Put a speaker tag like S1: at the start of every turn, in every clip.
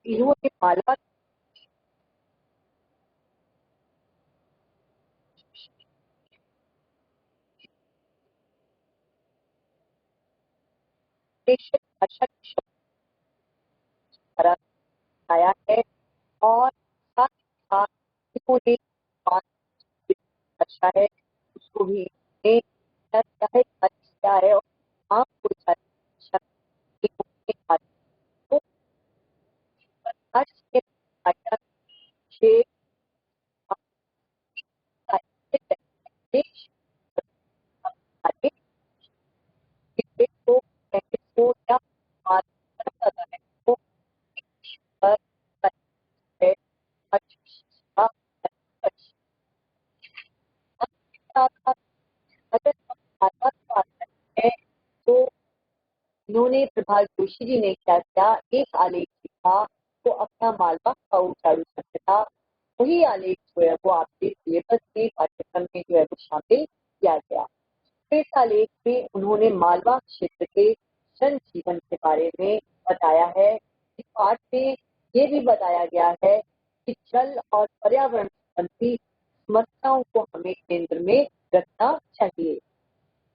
S1: इन्होंने मालवा देश भाषा की शब्द आया है और साथ ही साथ इन्होंने भाषा है उसको भी किया है और आप को तो आज के छह देश को को या तो इन्होंने प्रभात जोशी जी ने क्या किया, एक आलेख लिखा तो अपना मालवा का उचारू शब्द था। वही आलेख जो है वो आपके सिलेबस में पाठ्यक्रम में जो है वो शामिल किया गया। इस आलेख में उन्होंने मालवा क्षेत्र के जन जीवन के बारे में बताया है। इस पाठ में ये भी बताया गया है कि जल और पर्यावरण संबंधी समस्याओं को हमें केंद्र में रखना चाहिए।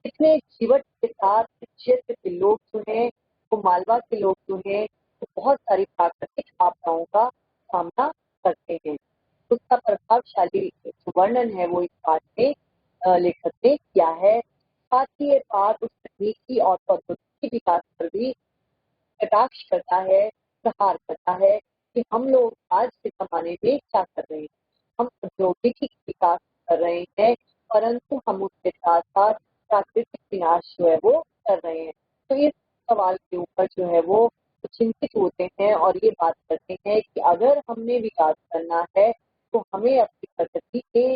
S1: इतने जीवट के साथ क्षेत्र के लोग जो हैं वो मालवा के लोग जो हैं वो बहुत सारी प्राकृतिक आपदाओं का सामना करते हैं। उसका प्रभावशाली जो वर्णन है वो इस पाठ में लेखक ने किया है। साथ ही ये पाठ उस तकनीकी और प्रौद्योगिकी विकास पर भी कटाक्ष करता है, प्रहार करता है कि हम लोग आज के जमाने में क्या कर रहे हैं। हम प्रौद्योगिकी विकास कर रहे हैं परंतु हम उसके साथ साथ प्राकृतिक विनाश जो है वो कर रहे हैं। तो इस सवाल के ऊपर जो है वो चिंतित होते हैं और ये बात करते हैं कि अगर हमने विकास करना है तो हमें अपनी प्रकृति के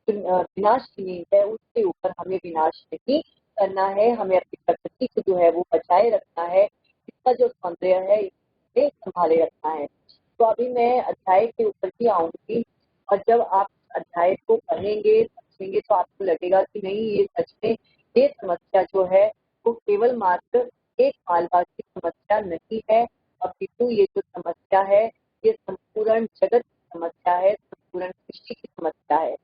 S1: विनाश की नींद है उसके ऊपर हमें विनाश नहीं करना है। हमें अपनी प्रकृति को जो है वो बचाए रखना है, इसका जो सौंदर्य है इसे संभाले रखना है। तो अभी मैं अध्याय के ऊपर ही आऊंगी और जब आप अध्याय को पढ़ेंगे समझेंगे तो आपको लगेगा कि नहीं ये सच में ये समस्या जो है वो केवल मात्र एक मालवा की समस्या नहीं है, अपितु ये जो समस्या है ये संपूर्ण जगत की समस्या है, संपूर्ण सृष्टि की समस्या है।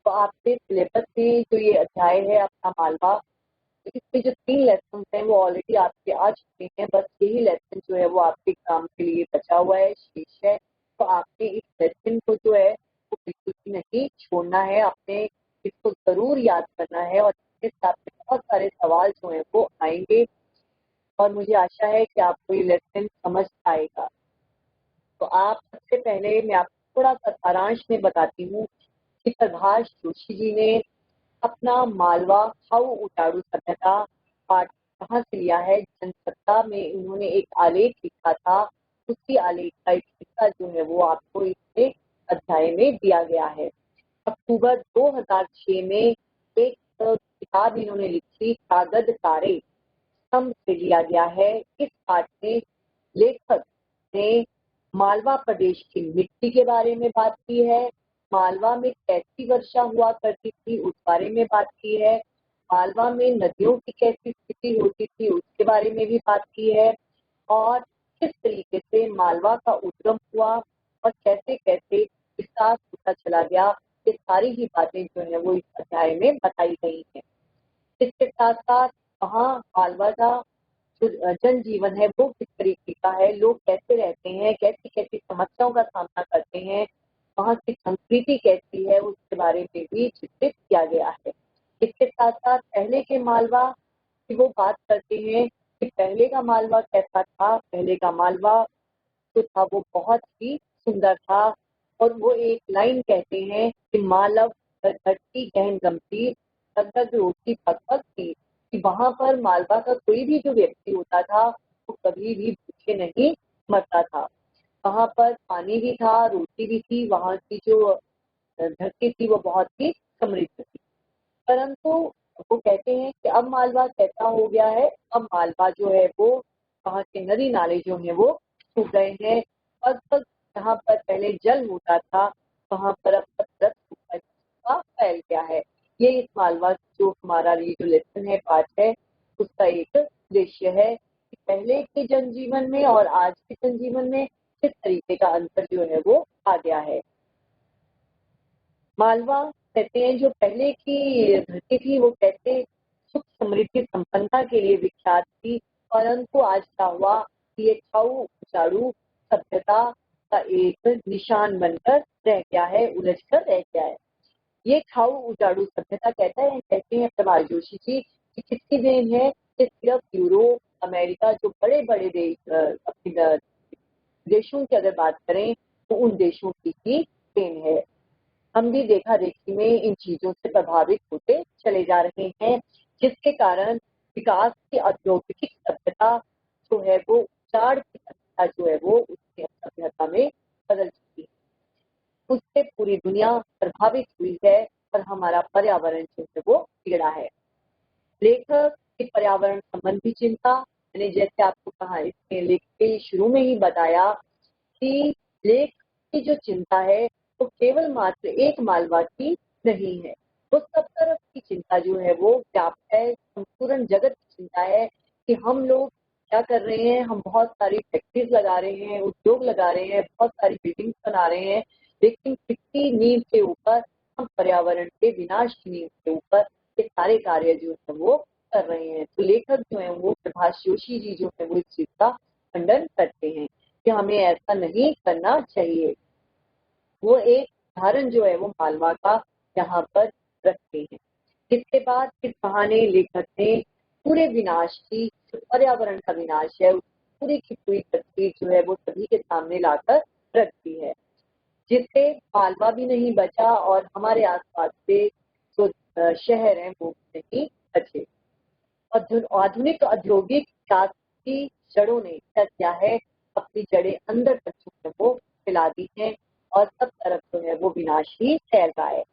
S1: तो आपके सिलेबस में जो ये अध्याय है अपना मालवा, इसमें जो 3 लेसन हैं वो ऑलरेडी आपके आ चुके हैं। बस यही लेसन जो है वो आपके एग्जाम के लिए बचा हुआ है, शेष है। तो आपने इस लेसन को जो है वो बिल्कुल भी नहीं छोड़ना है, आपने इसको जरूर याद करना है और इसके साथ बहुत सारे सवाल जो है वो आएंगे और मुझे आशा है कि आपको ये लेसन समझ आएगा। तो आप सबसे पहले मैं आपको थोड़ा सा सारांश में बताती हूँ कि प्रभाष जोशी जी ने अपना मालवा हाउ उटारू सभ्यता पाठ कहाँ से लिया है। जनसत्ता में उन्होंने एक आलेख लिखा था, उसी आलेख का एक हिस्सा जो है वो आपको इसके अध्याय में दिया गया है। अक्टूबर 2006 में एक किताब इन्होंने लिखी कागज तारे स्तंभ से लिया गया है। इस पाठ में लेखक ने मालवा प्रदेश की मिट्टी के बारे में बात की है, मालवा में कैसी वर्षा हुआ करती थी उस बारे में बात की है, मालवा में नदियों की कैसी स्थिति होती थी उसके बारे में भी बात की है और किस तरीके से मालवा का उद्गम हुआ और कैसे कैसे विकास होता चला गया, ये सारी ही बातें जो है वो इस अध्याय में बताई गई हैं। इसके साथ साथ वहाँ मालवा का जो जनजीवन है वो किस तरीके का है, लोग कैसे रहते हैं, कैसी कैसी समस्याओं का सामना करते हैं, वहाँ की संस्कृति कैसी है उसके बारे में भी चित्रित किया गया है। इसके साथ साथ पहले के मालवा की वो बात करते हैं कि पहले का मालवा कैसा था। पहले का मालवा जो था वो बहुत ही सुंदर था और वो एक लाइन कहते हैं कि मालव धरती गहन गंभीर लगभग रोटी पक थी, कि वहां पर मालवा का कोई भी जो व्यक्ति होता था वो कभी भी भूखे नहीं मरता था। वहां पर पानी भी था, रोटी भी थी, वहां की जो धरती थी वो बहुत ही समृद्ध थी। परंतु वो कहते हैं कि अब मालवा कैसा हो गया है, अब मालवा जो है वो वहाँ के नदी नाले जो है वो सूख गए हैं। लगभग जहाँ पर पहले जल होता था वहां पर अब सब सूखा फैल गया है। ये इस मालवा जो हमारा ये जो लेसन है पाठ है उसका एक दृश्य है कि पहले के जनजीवन में और आज के जनजीवन में किस तरीके का अंतर जो है वो आ गया है। मालवा कहते हैं जो पहले की धरती थी वो कैसे सुख समृद्धि संपन्नता के लिए विख्यात थी, परंतु आज क्या हुआ कि ये खाऊ उजाड़ू सभ्यता का एक निशान बनकर रह गया है, उलझ कर रह गया है। ये खाऊ उजाड़ू सभ्यता कहते हैं प्रभाष जोशी जी कि किसकी देन है, कि सिर्फ यूरोप अमेरिका जो बड़े बड़े देश अपने देशों की अगर बात करें तो उन देशों की ही देन है। हम भी देखा देखी में इन चीजों से प्रभावित होते चले जा रहे हैं, जिसके कारण विकास की औद्योगिक सभ्यता जो है वो उजाड़ की सभ्यता जो है वो उसकी सभ्यता में बदल चुकी है। उससे पूरी दुनिया प्रभावित हुई है और हमारा पर्यावरण जो है वो बिगड़ा है। लेखक की पर्यावरण संबंधी चिंता, मैंने जैसे आपको कहा इसमें लेख के शुरू में ही बताया कि लेख की जो चिंता है वो केवल मात्र एक मालवा की नहीं है, वो सब तरफ की चिंता जो है वो व्याप्त है, संपूर्ण जगत की चिंता है कि हम लोग क्या कर रहे हैं। हम बहुत सारी फैक्ट्रीज लगा रहे हैं, उद्योग लगा रहे हैं, बहुत सारी बिल्डिंग्स बना रहे हैं, लेकिन किसी नींव के ऊपर हम पर्यावरण के विनाश की नींव के ऊपर ये सारे कार्य जो है वो कर रहे हैं। तो लेखक जो है वो प्रभाष जोशी जी जो है वो इस चीज का खंडन करते हैं कि हमें ऐसा नहीं करना चाहिए। वो एक उदाहरण जो है वो मालवा का यहाँ पर रखते हैं। इसके बाद इस बहाने लेखक ने पूरे विनाश की, जो पर्यावरण का विनाश है, उस पूरी की पूरी तस्वीर जो है वो सभी के सामने लाकर रखती है, जिससे मालवा भी नहीं बचा और हमारे आसपास से जो शहर हैं वो भी नहीं बचे। आधुनिक औद्योगिक विकास की जड़ों ने क्या किया है, अपनी जड़ें अंदर तक जो है वो फैला दी है और सब तरफ जो है वो विनाश ही फैल रहा है।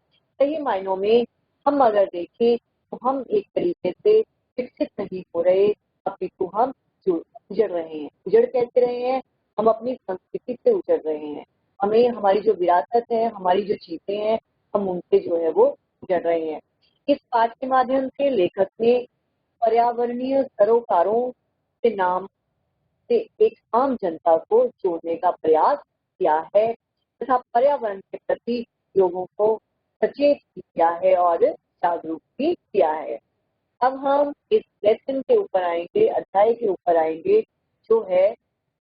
S1: सही मायनों में हम अगर देखें तो हम एक तरीके से विकसित नहीं हो रहे, अपितु हम उजड़ रहे हैं। उजड़ कैसे रहे हैं, हम अपनी संस्कृति से उजड़ रहे हैं। हमें हमारी जो विरासत है, हमारी जो चीजें हैं, हम उनसे जो है वो उजड़ रहे हैं। इस पाठ के माध्यम से लेखक ने पर्यावरणीय सरोकारों के नाम से एक आम जनता को जोड़ने का प्रयास किया है तथा पर्यावरण के प्रति लोगों को सचेत भी किया है और जागरूक भी किया है। अब हम इस लेसन के ऊपर आएंगे, अध्याय के ऊपर आएंगे, जो है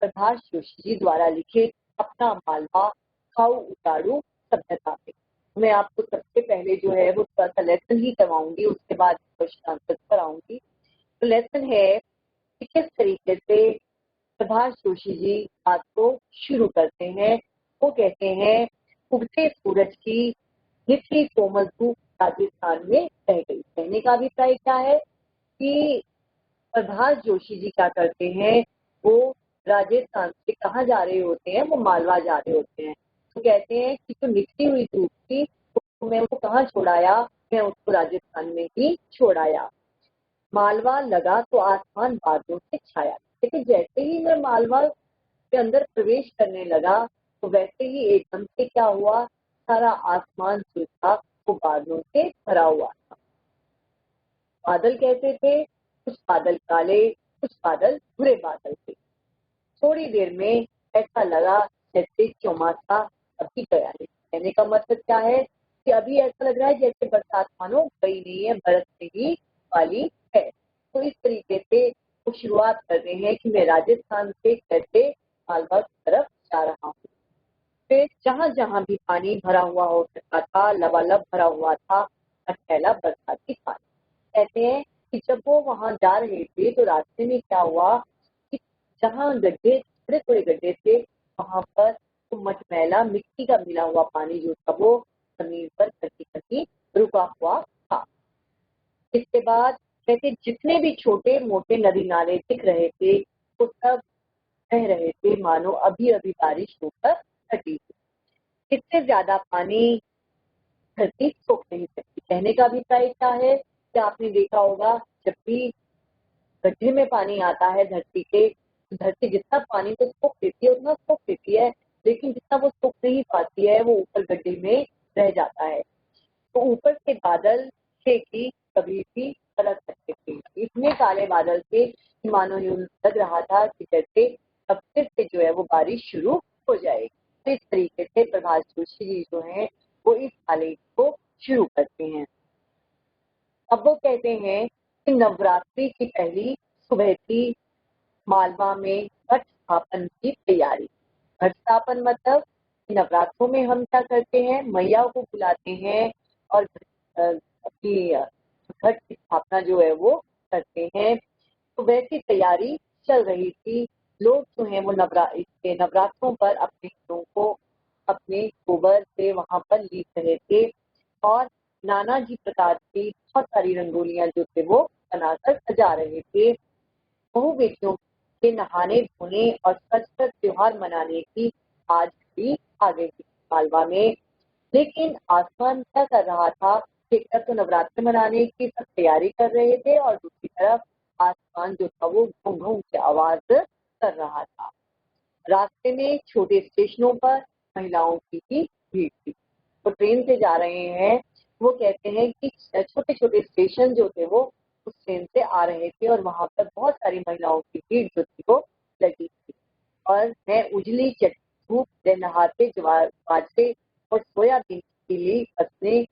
S1: प्रभाष जोशी जी द्वारा लिखित अपना मालवा खाऊ उजाड़ू सभ्यता पे। मैं आपको सबसे पहले जो है वो थोड़ा सा लेसन ही करवाऊंगी, उसके बाद क्वेश्चन आंसर पर आऊंगी। तो लेसन है कि किस तरीके से प्रभाष जोशी जी बात को शुरू करते हैं। वो कहते हैं उगते सूरज की निचली कोमल धूप राजस्थान में रह गई। कहने का अभिप्राय क्या है कि प्रभाष जोशी जी क्या करते हैं, वो राजस्थान से कहाँ जा रहे होते हैं, वो मालवा जा रहे होते हैं। तो कहते हैं कि जो निकली हुई धूप थी तो मैं उसको कहाँ छोड़ाया, मैं उसको राजस्थान में ही छोड़ाया। मालवा लगा तो आसमान बादलों से छाया। लेकिन जैसे ही मैं मालवा के अंदर प्रवेश करने लगा तो वैसे ही एकदम से क्या हुआ, सारा आसमान जो था वो बादलों से भरा हुआ था। बादल कैसे थे, कुछ बादल काले, कुछ बादल भूरे बादल थे। थोड़ी देर में ऐसा लगा जैसे चौमासा अभी गया है। कहने का मतलब क्या है कि अभी ऐसा लग रहा है जैसे बरसात मानो गई नहीं है, बरसने ही वाली है। तो इस तरीके से वो शुरुआत कर रहे हैं कि मैं राजस्थान से कैसे मालवा की तरफ जा रहा हूँ। फिर जहां जहां भी पानी भरा हुआ हो सकता था, लबालब भरा हुआ था, फैला बरसाती पानी। कहते हैं कि जब वो वहां जा रहे थे तो रास्ते में क्या हुआ कि जहां गड्ढे, थोड़े थोड़े गड्ढे थे, वहां पर तो मटमैला मिट्टी का मिला हुआ पानी जो था वो जमीन पर कहीं कहीं रुका हुआ था। इसके बाद कहते जितने भी छोटे मोटे नदी नाले दिख रहे थे वो सब कह रहे थे मानो अभी अभी बारिश होकर हटी। इससे ज्यादा पानी धरती सोख नहीं सकती। कहने का अभिप्राय क्या है कि आपने देखा होगा जब भी गड्ढे में पानी आता है धरती के, तो धरती जितना पानी को सोख लेती है उतना सोख लेती है, लेकिन जितना वो सोख नहीं पाती है वो ऊपर गड्ढे में रह जाता है। तो ऊपर के बादल थे कि कभी भी पलट सकते थे। इतने काले बादल थे कि मानो यूं लग रहा था कि जैसे अब फिर से जो है वो बारिश शुरू हो जाएगी। तो इस तरीके से प्रभात जोशी जी जो हैं वो इस आलेख को शुरू करते हैं। अब वो कहते हैं कि नवरात्रि की पहली सुबह थी, मालवा में घट स्थापन की तैयारी। घट स्थापन मतलब नवरात्रों में हम क्या करते हैं, मैया को बुलाते हैं और अपनी घट की स्थापना जो है वो करते हैं। तो वैसी तैयारी चल रही थी। लोग जो हैं वो नवरात्रों पर अपने घरों को अपने गोबर से वहां पर लीप रहे थे और नाना जी प्रकार की बहुत सारी रंगोलियां जो थे वो बनाकर सजा रहे थे। बहु बेटियों के नहाने धोने और सच त्योहार मनाने की आज भी आ गई थी मालवा में। लेकिन आसमान क्या कर रहा था, एक तरफ तो नवरात्र मनाने की सब तैयारी कर रहे थे और दूसरी तरफ आसमान जो था वो घूम घूम की आवाज कर रहा था। रास्ते में छोटे स्टेशनों पर महिलाओं की ही भीड़ थी। वो ट्रेन से जा रहे हैं, वो कहते हैं कि छोटे छोटे स्टेशन जो थे वो उस ट्रेन से आ रहे थे और वहां पर बहुत सारी महिलाओं की भीड़ जो थी वो लगी थी। और मैं उजली धूप से नहाते बाजरे और सोयाबीन की लिए फसलें,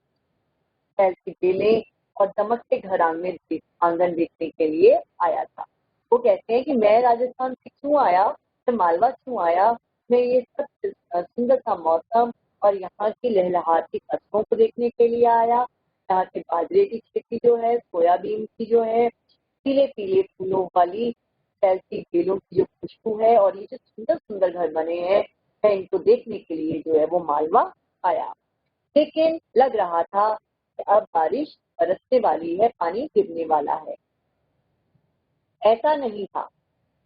S1: की बेलें और दमकते घर आंगन देखने के लिए आया था। वो कहते हैं कि मैं राजस्थान से क्यों आया, मैं मालवा क्यों आया, मैं ये सब सुंदर सा मौसम और यहाँ की लहलहाती फसलों को देखने के लिए आया। यहाँ के बाजरे की खेती जो है, सोयाबीन की जो है, पीले पीले फूलों वाली फैलती बेलों की जो खुशबू है और ये जो सुंदर सुंदर घर बने हैं, मैं इनको देखने के लिए जो है वो मालवा आया। लेकिन लग रहा था कि अब बारिश बरसने वाली है, पानी गिरने वाला है। ऐसा नहीं था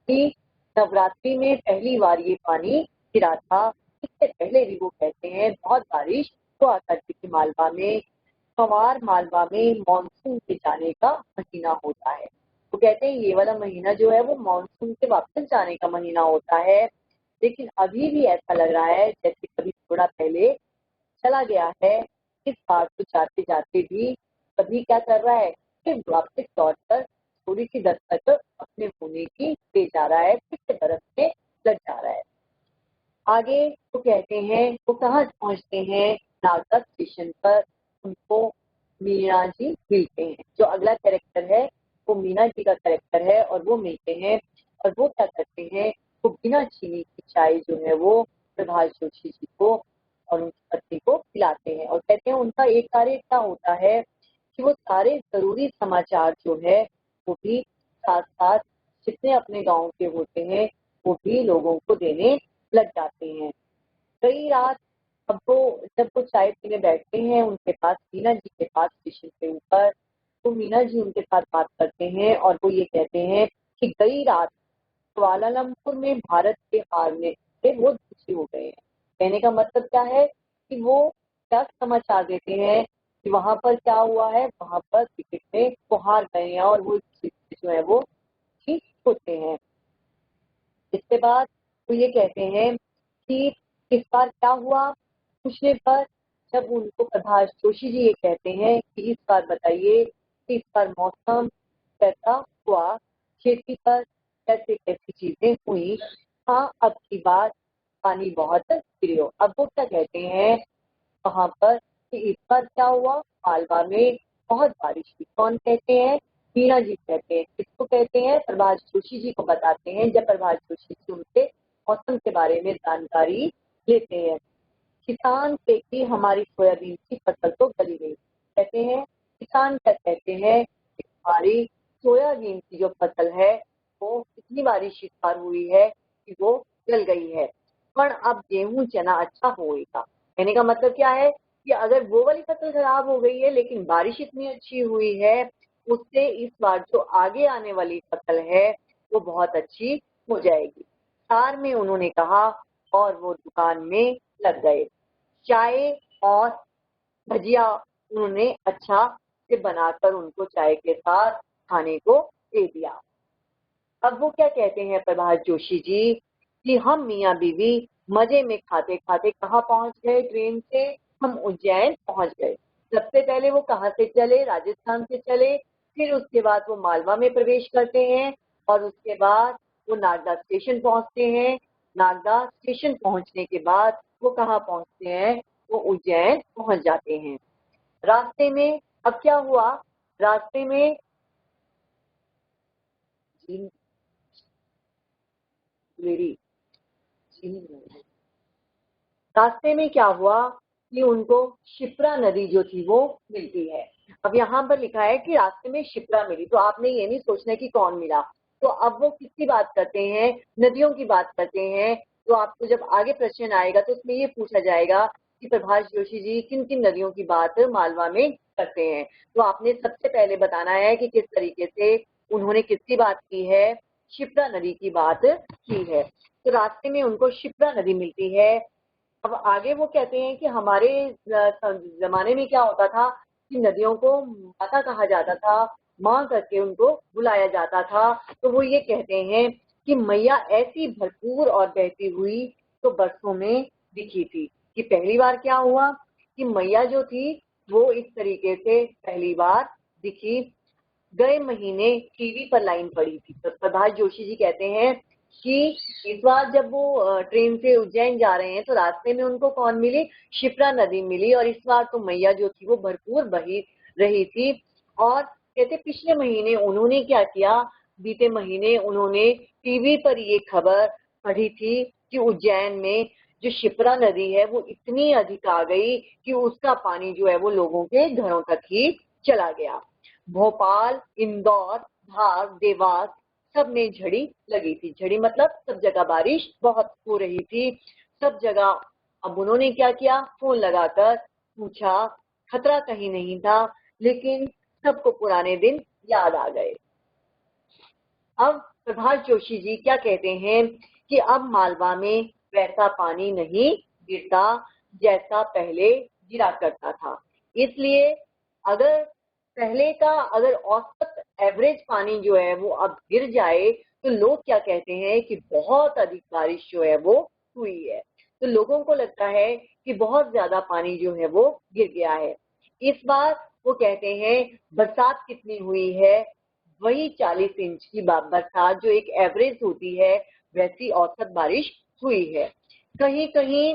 S1: कि नवरात्रि में पहली बार ये पानी गिरा था। इससे पहले भी वो कहते हैं बहुत बारिश हुआ करती थी मालवा में। संवार मालवा में मानसून के जाने का महीना होता है। वो कहते हैं ये वाला महीना जो है वो मानसून के वापस जाने का महीना होता है। लेकिन अभी भी ऐसा लग रहा है जैसे कभी थोड़ा पहले चला गया है। इस बार तो जाते जाते भी कभी क्या कर रहा है, फिर वापस लौट कर थोड़ी सी दस्तक अपने होने की दे जा रहा है, फिर से बरसने लग जा रहा है। आगे वो कहते हैं वो कहाँ पहुंचते हैं, नागदा स्टेशन पर उनको मीना जी मिलते हैं। जो अगला कैरेक्टर है वो मीना जी का कैरेक्टर है और वो मिलते हैं और वो क्या करते हैं, वो बिना चीनी की चाय जो है वो प्रभात जोशी जी को और उनकी पत्नी को खिलाते हैं और कहते हैं उनका एक कार्य क्या होता है कि वो सारे जरूरी समाचार जो है वो भी साथ साथ जितने अपने गांव के होते हैं वो भी लोगों को देने लग जाते हैं। कई रात अब वो जब वो चाय पीने बैठते हैं उनके पास, मीना जी के पास स्टेशन के ऊपर, तो मीना जी उनके साथ बात करते हैं और वो ये कहते हैं कि गई रात कुआलालंपुर में भारत के हारने से वो दुखी हो गए हैं। कहने का मतलब क्या है कि वो क्या समाचार देते हैं कि वहां पर क्या हुआ है, वहां पर क्रिकेट में वो हार गए हैं और वो जो है वो ठीक होते हैं। इसके बाद वो ये कहते हैं कि इस बार क्या हुआ, पूछने पर जब उनको प्रभात जोशी जी ये कहते हैं कि इस बार बताइए कि इस बार मौसम कैसा हुआ, खेती पर कैसे कैसी चीजें हुई। हाँ, अब की बार पानी बहुत गिरे। अब वो क्या कहते हैं वहां पर कि इस बार क्या हुआ, मालवा में बहुत बारिश हुई। कौन कहते हैं, मीना जी कहते हैं। किसको कहते हैं, प्रभात जोशी जी को बताते हैं जब प्रभात जोशी जी उनसे मौसम के बारे में जानकारी लेते हैं। किसान से कि हमारी सोयाबीन की फसल तो गली गई। कहते हैं किसान क्या कहते हैं कि हमारी सोयाबीन की जो फसल है वो इतनी बारिश इस बार हुई है कि वो गल गई है, पर अब गेहूं चना अच्छा होएगा। कहने का मतलब क्या है कि अगर वो वाली फसल खराब हो गई है लेकिन बारिश इतनी अच्छी हुई है, उससे इस बार जो आगे आने वाली फसल है वो बहुत अच्छी हो जाएगी। कार में उन्होंने कहा और वो दुकान में लग गए। चाय और भजिया उन्होंने अच्छा से बनाकर उनको चाय के साथ खाने को दे दिया। अब वो क्या कहते हैं प्रभात जोशी जी कि हम मियाँ बीवी मजे में खाते खाते कहाँ पहुंच गए, ट्रेन से हम उज्जैन पहुंच गए। सबसे पहले वो कहाँ से चले, राजस्थान से चले, फिर उसके बाद वो मालवा में प्रवेश करते हैं और उसके बाद वो नागदा स्टेशन पहुंचते हैं। नागदा स्टेशन पहुंचने के बाद वो कहाँ पहुंचते हैं? वो उज्जैन पहुंच जाते हैं। रास्ते में अब क्या हुआ? रास्ते में रास्ते में क्या हुआ कि उनको शिप्रा नदी जो थी वो मिलती है। अब यहाँ पर लिखा है कि रास्ते में शिप्रा मिली, तो आपने ये नहीं सोचना कि कौन मिला। तो अब वो किसकी बात करते हैं? नदियों की बात करते हैं। तो आपको जब आगे प्रश्न आएगा तो उसमें ये पूछा जाएगा कि प्रभाष जोशी जी किन किन नदियों की बात मालवा में करते हैं। तो आपने सबसे पहले बताना है कि किस तरीके से उन्होंने किसकी बात की है? शिप्रा नदी की बात की है। तो रास्ते में उनको शिप्रा नदी मिलती है। अब आगे वो कहते हैं कि हमारे जमाने में क्या होता था कि नदियों को माता कहा जाता था, माँ करके उनको बुलाया जाता था। तो वो ये कहते हैं कि मैया ऐसी भरपूर और बहती हुई तो बरसों में दिखी थी। कि पहली बार क्या हुआ कि मैया जो थी वो इस तरीके से पहली बार दिखी। गए महीने टीवी पर लाइन पड़ी थी। तो प्रभाष जोशी जी कहते हैं कि इस बार जब वो ट्रेन से उज्जैन जा रहे हैं तो रास्ते में उनको कौन मिली? शिप्रा नदी मिली। और इस बार तो मैया जो थी वो भरपूर बही रही थी। और कहते पिछले महीने उन्होंने क्या किया? बीते महीने उन्होंने टीवी पर ये खबर पढ़ी थी कि उज्जैन में जो शिप्रा नदी है वो इतनी अधिक आ गई कि उसका पानी जो है वो लोगों के घरों तक ही चला गया। भोपाल, इंदौर, धार, देवास सब में झड़ी लगी थी। झड़ी मतलब सब जगह बारिश बहुत हो रही थी, सब जगह। अब उन्होंने क्या किया? फोन लगाकर पूछा। खतरा कहीं नहीं था, लेकिन सबको पुराने दिन याद आ गए। अब प्रभाष जोशी जी क्या कहते हैं कि अब मालवा में वैसा पानी नहीं गिरता जैसा पहले गिरा करता था। इसलिए अगर पहले का अगर औसत एवरेज पानी जो है वो अब गिर जाए तो लोग क्या कहते हैं कि बहुत अधिक बारिश जो है वो हुई है। तो लोगों को लगता है कि बहुत ज्यादा पानी जो है वो गिर गया है। इस बार वो कहते हैं बरसात कितनी हुई है? वही 40 इंच की बरसात जो एक एवरेज होती है वैसी औसत बारिश हुई है। कहीं कहीं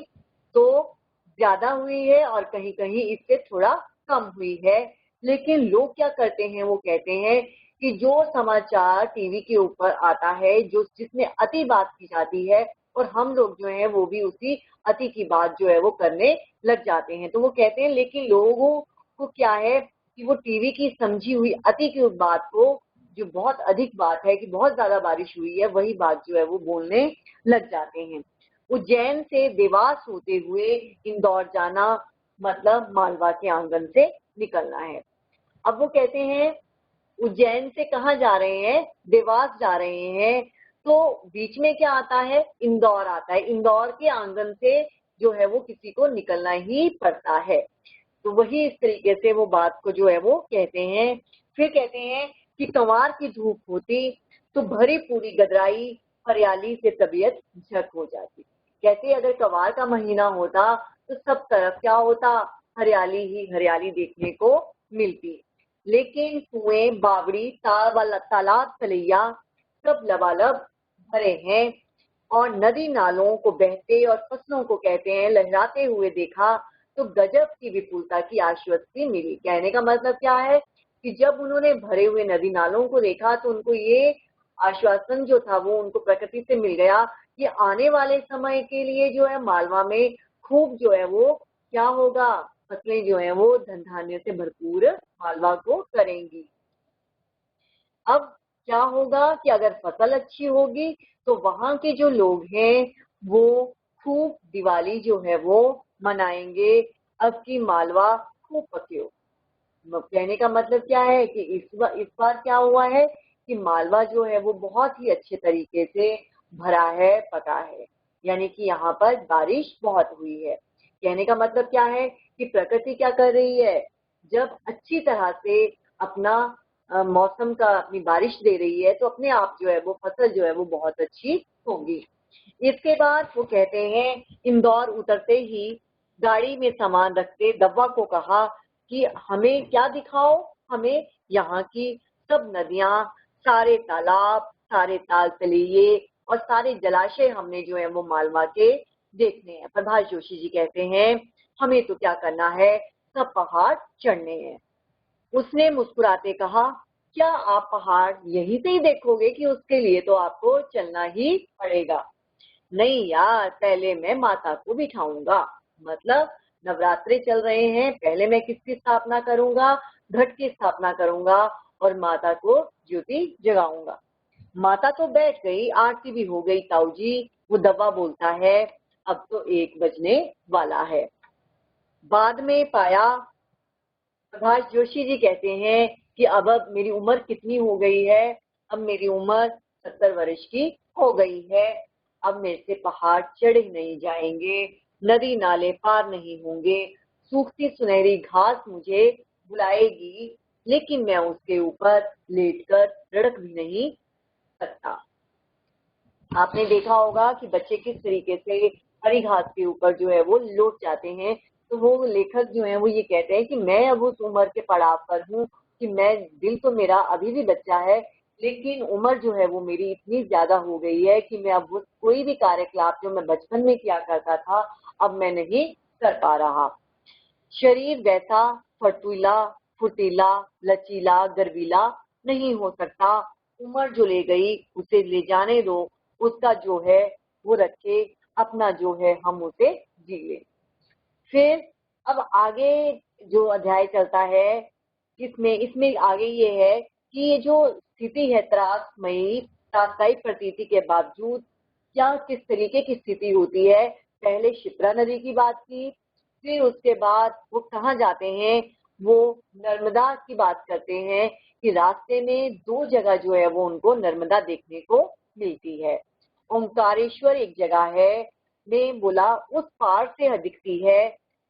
S1: तो ज्यादा हुई है और कहीं कहीं इससे थोड़ा कम हुई है। लेकिन लोग क्या करते हैं? वो कहते हैं कि जो समाचार टीवी के ऊपर आता है, जो जिसमें अति बात की जाती है, और हम लोग जो है वो भी उसी अति की बात जो है वो करने लग जाते हैं। तो वो कहते हैं लेकिन लोगों को क्या है कि वो टीवी की समझी हुई अति की बात को, जो बहुत अधिक बात है कि बहुत ज्यादा बारिश हुई है, वही बात जो है वो बोलने लग जाते हैं। उज्जैन से देवास होते हुए इंदौर जाना मतलब मालवा के आंगन से निकलना है। अब वो कहते हैं उज्जैन से कहाँ जा रहे हैं? देवास जा रहे हैं। तो बीच में क्या आता है? इंदौर आता है। इंदौर के आंगन से जो है वो किसी को निकलना ही पड़ता है। तो वही इस तरीके से वो बात को जो है वो कहते हैं। फिर कहते हैं कि कंवार की धूप होती तो भरी पूरी गदराई हरियाली से तबीयत झक हो जाती। कहते अगर कंवार का महीना होता तो सब तरफ क्या होता? हरियाली ही हरियाली देखने को मिलती। लेकिन कुएं, बावड़ी, तालाब, तलैया सब लबालब भरे हैं। और नदी नालों को बहते और फसलों को कहते हैं लहराते हुए देखा तो गजब की विपुलता की आश्वस्ति मिली। कहने का मतलब क्या है कि जब उन्होंने भरे हुए नदी नालों को देखा तो उनको ये आश्वासन जो था वो उनको प्रकृति से मिल गया कि आने वाले समय के लिए जो है मालवा में खूब जो है वो क्या होगा? फसलें जो है वो धन धान्य से भरपूर मालवा को करेंगी। अब क्या होगा कि अगर फसल अच्छी होगी तो वहां के जो लोग हैं वो खूब दिवाली जो है वो मनाएंगे। अब की मालवा खूब पके। कहने का मतलब क्या है कि इस बार क्या हुआ है कि मालवा जो है वो बहुत ही अच्छे तरीके से भरा है, पका है। यानी कि यहाँ पर बारिश बहुत हुई है। कहने का मतलब क्या है कि प्रकृति क्या कर रही है? जब अच्छी तरह से अपना मौसम का अपनी बारिश दे रही है तो अपने आप जो है वो फसल जो है वो बहुत अच्छी होगी। इसके बाद वो कहते हैं इंदौर उतरते ही गाड़ी में सामान रखते दब्बा को कहा कि हमें क्या दिखाओ? हमें यहाँ की सब नदियां, सारे तालाब, सारे ताल तलैये और सारे जलाशय हमने जो है वो मालवा के देखने हैं। प्रभाष जोशी जी कहते हैं हमें तो क्या करना है, सब पहाड़ चढ़ने हैं। उसने मुस्कुराते कहा, क्या आप पहाड़ यहीं से ही देखोगे कि उसके लिए तो आपको चलना ही पड़ेगा? नहीं यार, पहले मैं माता को बिठाऊंगा। मतलब नवरात्रे चल रहे हैं, पहले मैं किसकी स्थापना करूंगा? घट की स्थापना करूंगा और माता को ज्योति जगाऊंगा। माता तो बैठ गई, आरती भी हो गई ताऊ जी। वो दवा बोलता है, अब तो 1 बजने वाला है। बाद में पाया, प्रभाष जोशी जी कहते हैं कि अब मेरी उम्र कितनी हो गई है? अब मेरी उम्र 70 वर्ष की हो गई है। अब मेरे से पहाड़ चढ़े नहीं जाएंगे, नदी नाले पार नहीं होंगे, सूखती सुनहरी घास मुझे बुलाएगी, लेकिन मैं उसके ऊपर लेटकर रड़क भी नहीं सकता। आपने देखा होगा कि बच्चे किस तरीके से हरी घास के ऊपर जो है वो लौट जाते हैं। तो वो लेखक जो है वो ये कहते हैं कि मैं अब उस उम्र के पड़ाव पर हूँ कि मैं, दिल तो मेरा अभी भी बच्चा है, लेकिन उम्र जो है वो मेरी इतनी ज्यादा हो गई है कि मैं अब वो कोई भी कार्यकलाप जो मैं बचपन में किया करता था अब मैं नहीं कर पा रहा। शरीर वैसा फुर्तीला, लचीला, गर्वीला नहीं हो सकता। उम्र जो ले गई उसे ले जाने दो, उसका जो है वो रखे, अपना जो है हम उसे जी ले। फिर अब आगे जो अध्याय चलता है इसमें आगे ये है कि ये जो स्थिति है त्रासमयी, त्रासदायी प्रतीति के बावजूद क्या किस तरीके की स्थिति होती है। पहले शिप्रा नदी की बात की, फिर उसके बाद वो कहाँ जाते हैं, वो नर्मदा की बात करते हैं कि रास्ते में 2 जगह जो है वो उनको नर्मदा देखने को मिलती है। ओंकारेश्वर एक जगह है, ने बोला उस पार से दिखती है,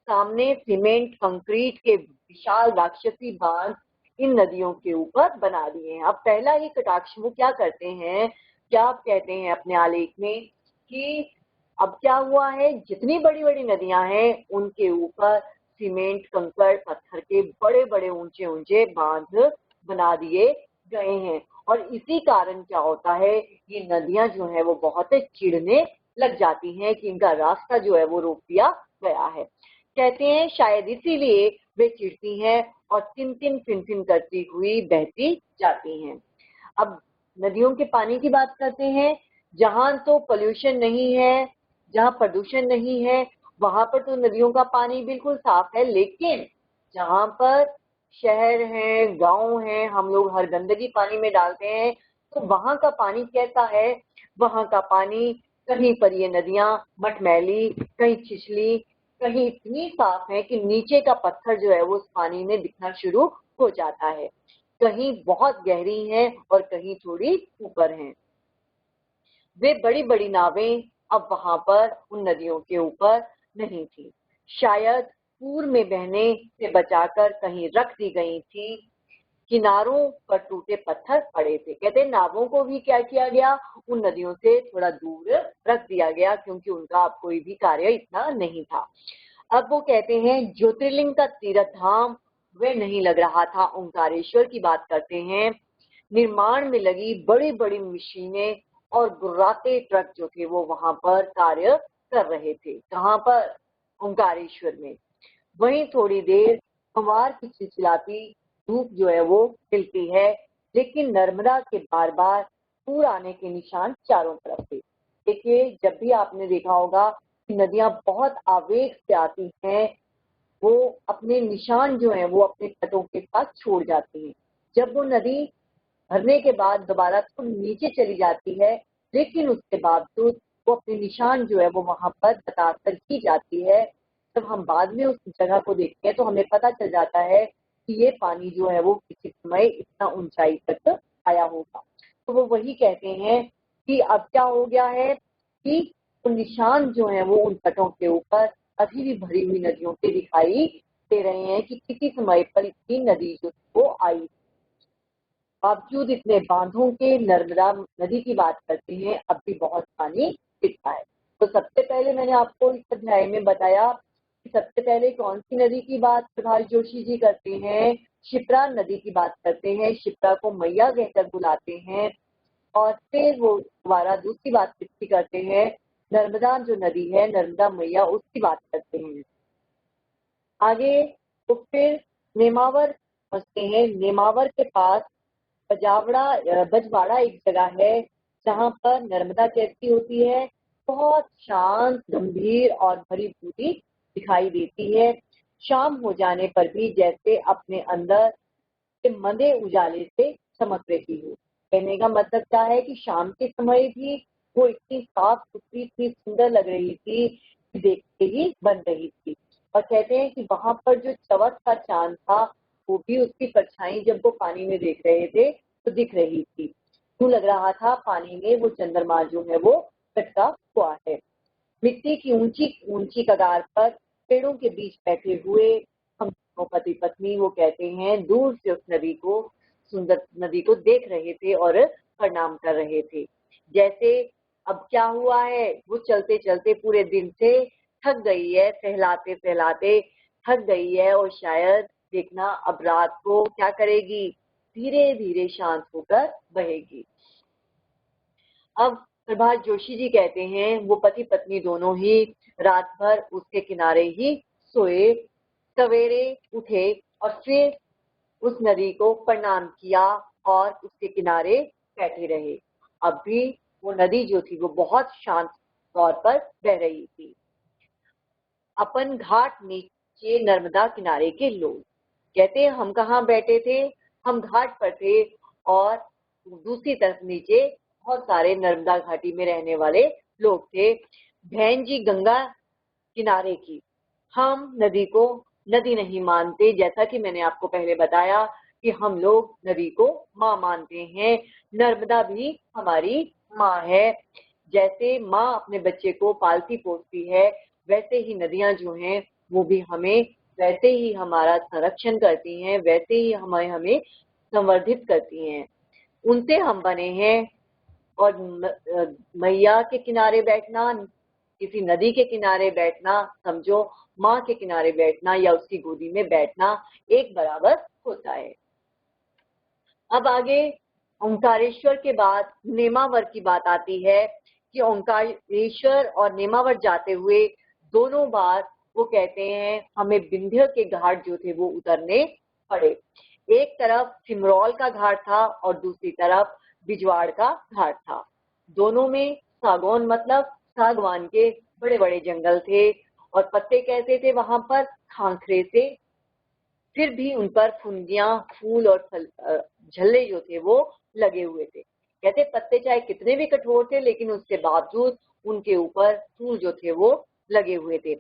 S1: सामने सीमेंट कंक्रीट के विशाल राक्षसी बांध इन नदियों के ऊपर बना दिए हैं। अब पहला ही कटाक्ष वो क्या करते हैं, क्या आप कहते हैं अपने आलेख में कि अब क्या हुआ है, जितनी बड़ी बड़ी नदियां हैं उनके ऊपर सीमेंट कंकड़ पत्थर के बड़े बड़े ऊंचे ऊंचे बांध बना दिए गए हैं। और इसी कारण क्या होता है, ये नदियां जो है वो बहुत चिढ़ने लग जाती हैं कि इनका रास्ता जो है वो रोक दिया गया है। कहते हैं शायद इसीलिए वे चिढ़ती हैं और तिन तिन फिन फिन करती हुई बहती जाती हैं। अब नदियों के पानी की बात करते हैं। जहां तो पोल्यूशन नहीं है, जहां प्रदूषण नहीं है, वहां पर तो नदियों का पानी बिल्कुल साफ है, लेकिन जहां पर शहर है, गांव है, हम लोग हर गंदगी पानी में डालते हैं, तो वहां का पानी कैसा है? वहां का पानी, कहीं पर ये नदियां मटमैली, कहीं छिछली, कहीं इतनी साफ है कि नीचे का पत्थर जो है वो उस पानी में दिखना शुरू हो जाता है, कहीं बहुत गहरी हैं और कहीं थोड़ी ऊपर हैं। वे बड़ी बड़ी नावें अब वहां पर उन नदियों के ऊपर नहीं थी, शायद पूर्व में बहने से बचाकर कहीं रख दी गई थी। किनारों पर टूटे पत्थर पड़े थे। कहते नावों को भी क्या किया गया, उन नदियों से थोड़ा दूर रख दिया गया, क्योंकि उनका अब कोई भी कार्य इतना नहीं था। अब वो कहते हैं ज्योतिर्लिंग का तीर्थ धाम वे नहीं लग रहा था। ओंकारेश्वर की बात करते हैं, निर्माण में लगी बड़ी बड़ी मशीनें और गुर्राते ट्रक जो थे वो वहां पर कार्य कर रहे थे। कहाँ पर? ओंकारेश्वर में। वहीं थोड़ी देर सोमवार की चिलचिलाती धूप जो है वो खिलती है, लेकिन नर्मदा के बार बार पूर आने के निशान चारों तरफ थे। देखिए, जब भी आपने देखा होगा कि नदियां बहुत आवेग से आती हैं, वो अपने निशान जो है वो अपने तटों के साथ छोड़ जाती हैं। जब वो नदी भरने के बाद दोबारा तो नीचे चली जाती है, लेकिन उसके बावजूद वो अपने निशान जो है वो वहां पर बताकर ही जाती है। जब हम बाद में उस जगह को देखते हैं तो हमें पता चल जाता है कि ये पानी जो है वो किसी समय इतना ऊंचाई तक आया होगा। तो वो वही कहते हैं कि अब क्या हो गया है कि वो निशान जो है वो उन तटों के ऊपर अभी भी भरी हुई नदियों के दिखाई दे रहे हैं कि किसी समय पर इतनी नदी जो वो आई। बावजूद इतने बांधों के नर्मदा नदी की बात करते हैं, अब भी बहुत पानी दिखता है। तो सबसे पहले मैंने आपको इस अध्याय में बताया कि सबसे पहले कौन सी नदी की बात प्रभाष जोशी जी करते हैं, शिप्रा नदी की बात करते हैं। शिप्रा को मैया कहकर बुलाते हैं। और फिर वो दोबारा दूसरी बात किसकी करते हैं, नर्मदा जो नदी है, नर्मदा मैया, उसकी बात करते हैं। आगे तो फिर नेमावर पहुंचते हैं। नेमावर के पास बजवाड़ा एक जगह है जहाँ पर नर्मदा कैसी होती है, बहुत शांत, गंभीर और भरी भूरी दिखाई देती है। शाम हो जाने पर भी जैसे अपने अंदर के मंदे उजाले से चमक रही हो। कहने का मतलब क्या है कि शाम के समय भी वो इतनी साफ सुथरी, इतनी सुंदर लग रही थी कि देखते ही बन रही थी। और कहते हैं कि वहां पर जो चवथ का चांद था, वो भी उसकी परछाई जब वो पानी में देख रहे थे तो दिख रही थी। यूं लग रहा था पानी में वो चंद्रमा जो है वो टटका हुआ है। मिट्टी की ऊंची ऊंची कगार पर पेड़ों के बीच बैठे हुए हम दोनों पति पत्नी, वो कहते हैं, दूर से उस नदी को, सुंदर नदी को देख रहे थे और प्रणाम कर रहे थे। जैसे अब क्या हुआ है, वो चलते चलते पूरे दिन से थक गई है, सहलाते सहलाते थक गई है और शायद देखना अब रात को क्या करेगी, धीरे धीरे शांत होकर बहेगी। अब प्रभात जोशी जी कहते हैं वो पति पत्नी दोनों ही रात भर उसके किनारे ही सोए, सवेरे उठे और फिर उस नदी को प्रणाम किया और उसके किनारे बैठे रहे। अब भी वो नदी जो थी वो बहुत शांत तौर पर बह रही थी। अपन घाट नीचे नर्मदा किनारे के लोग, कहते हैं हम कहाँ बैठे थे, हम घाट पर थे और दूसरी तरफ नीचे बहुत सारे नर्मदा घाटी में रहने वाले लोग थे। बहन जी गंगा किनारे की, हम नदी को नदी नहीं मानते, जैसा कि मैंने आपको पहले बताया कि हम लोग नदी को माँ मानते हैं। नर्मदा भी हमारी माँ है। जैसे माँ अपने बच्चे को पालती पोसती है, वैसे ही नदियां जो हैं वो भी हमें वैसे ही हमारा संरक्षण करती हैं, वैसे ही हमें संवर्धित करती हैं। उनसे हम बने हैं। और मैया के किनारे बैठना, किसी नदी के किनारे बैठना, समझो माँ के किनारे बैठना या उसकी गोदी में बैठना एक बराबर होता है। अब आगे ओंकारेश्वर के बाद नेमावर की बात आती है कि ओंकारेश्वर और नेमावर जाते हुए दोनों बार वो कहते हैं हमें विंध्य के घाट जो थे वो उतरने पड़े। एक तरफ सिमरौल का घाट था और दूसरी तरफ बिजवाड़ का घाट था। दोनों में सागौन मतलब सागवान के बड़े बड़े जंगल थे और पत्ते कैसे थे वहां पर, खांखरे से। फिर भी उन पर फुनगियां, फूल और झल्ले जो थे वो लगे हुए थे। कहते पत्ते चाहे कितने भी कठोर थे लेकिन उसके बावजूद उनके ऊपर फूल जो थे वो लगे हुए थे।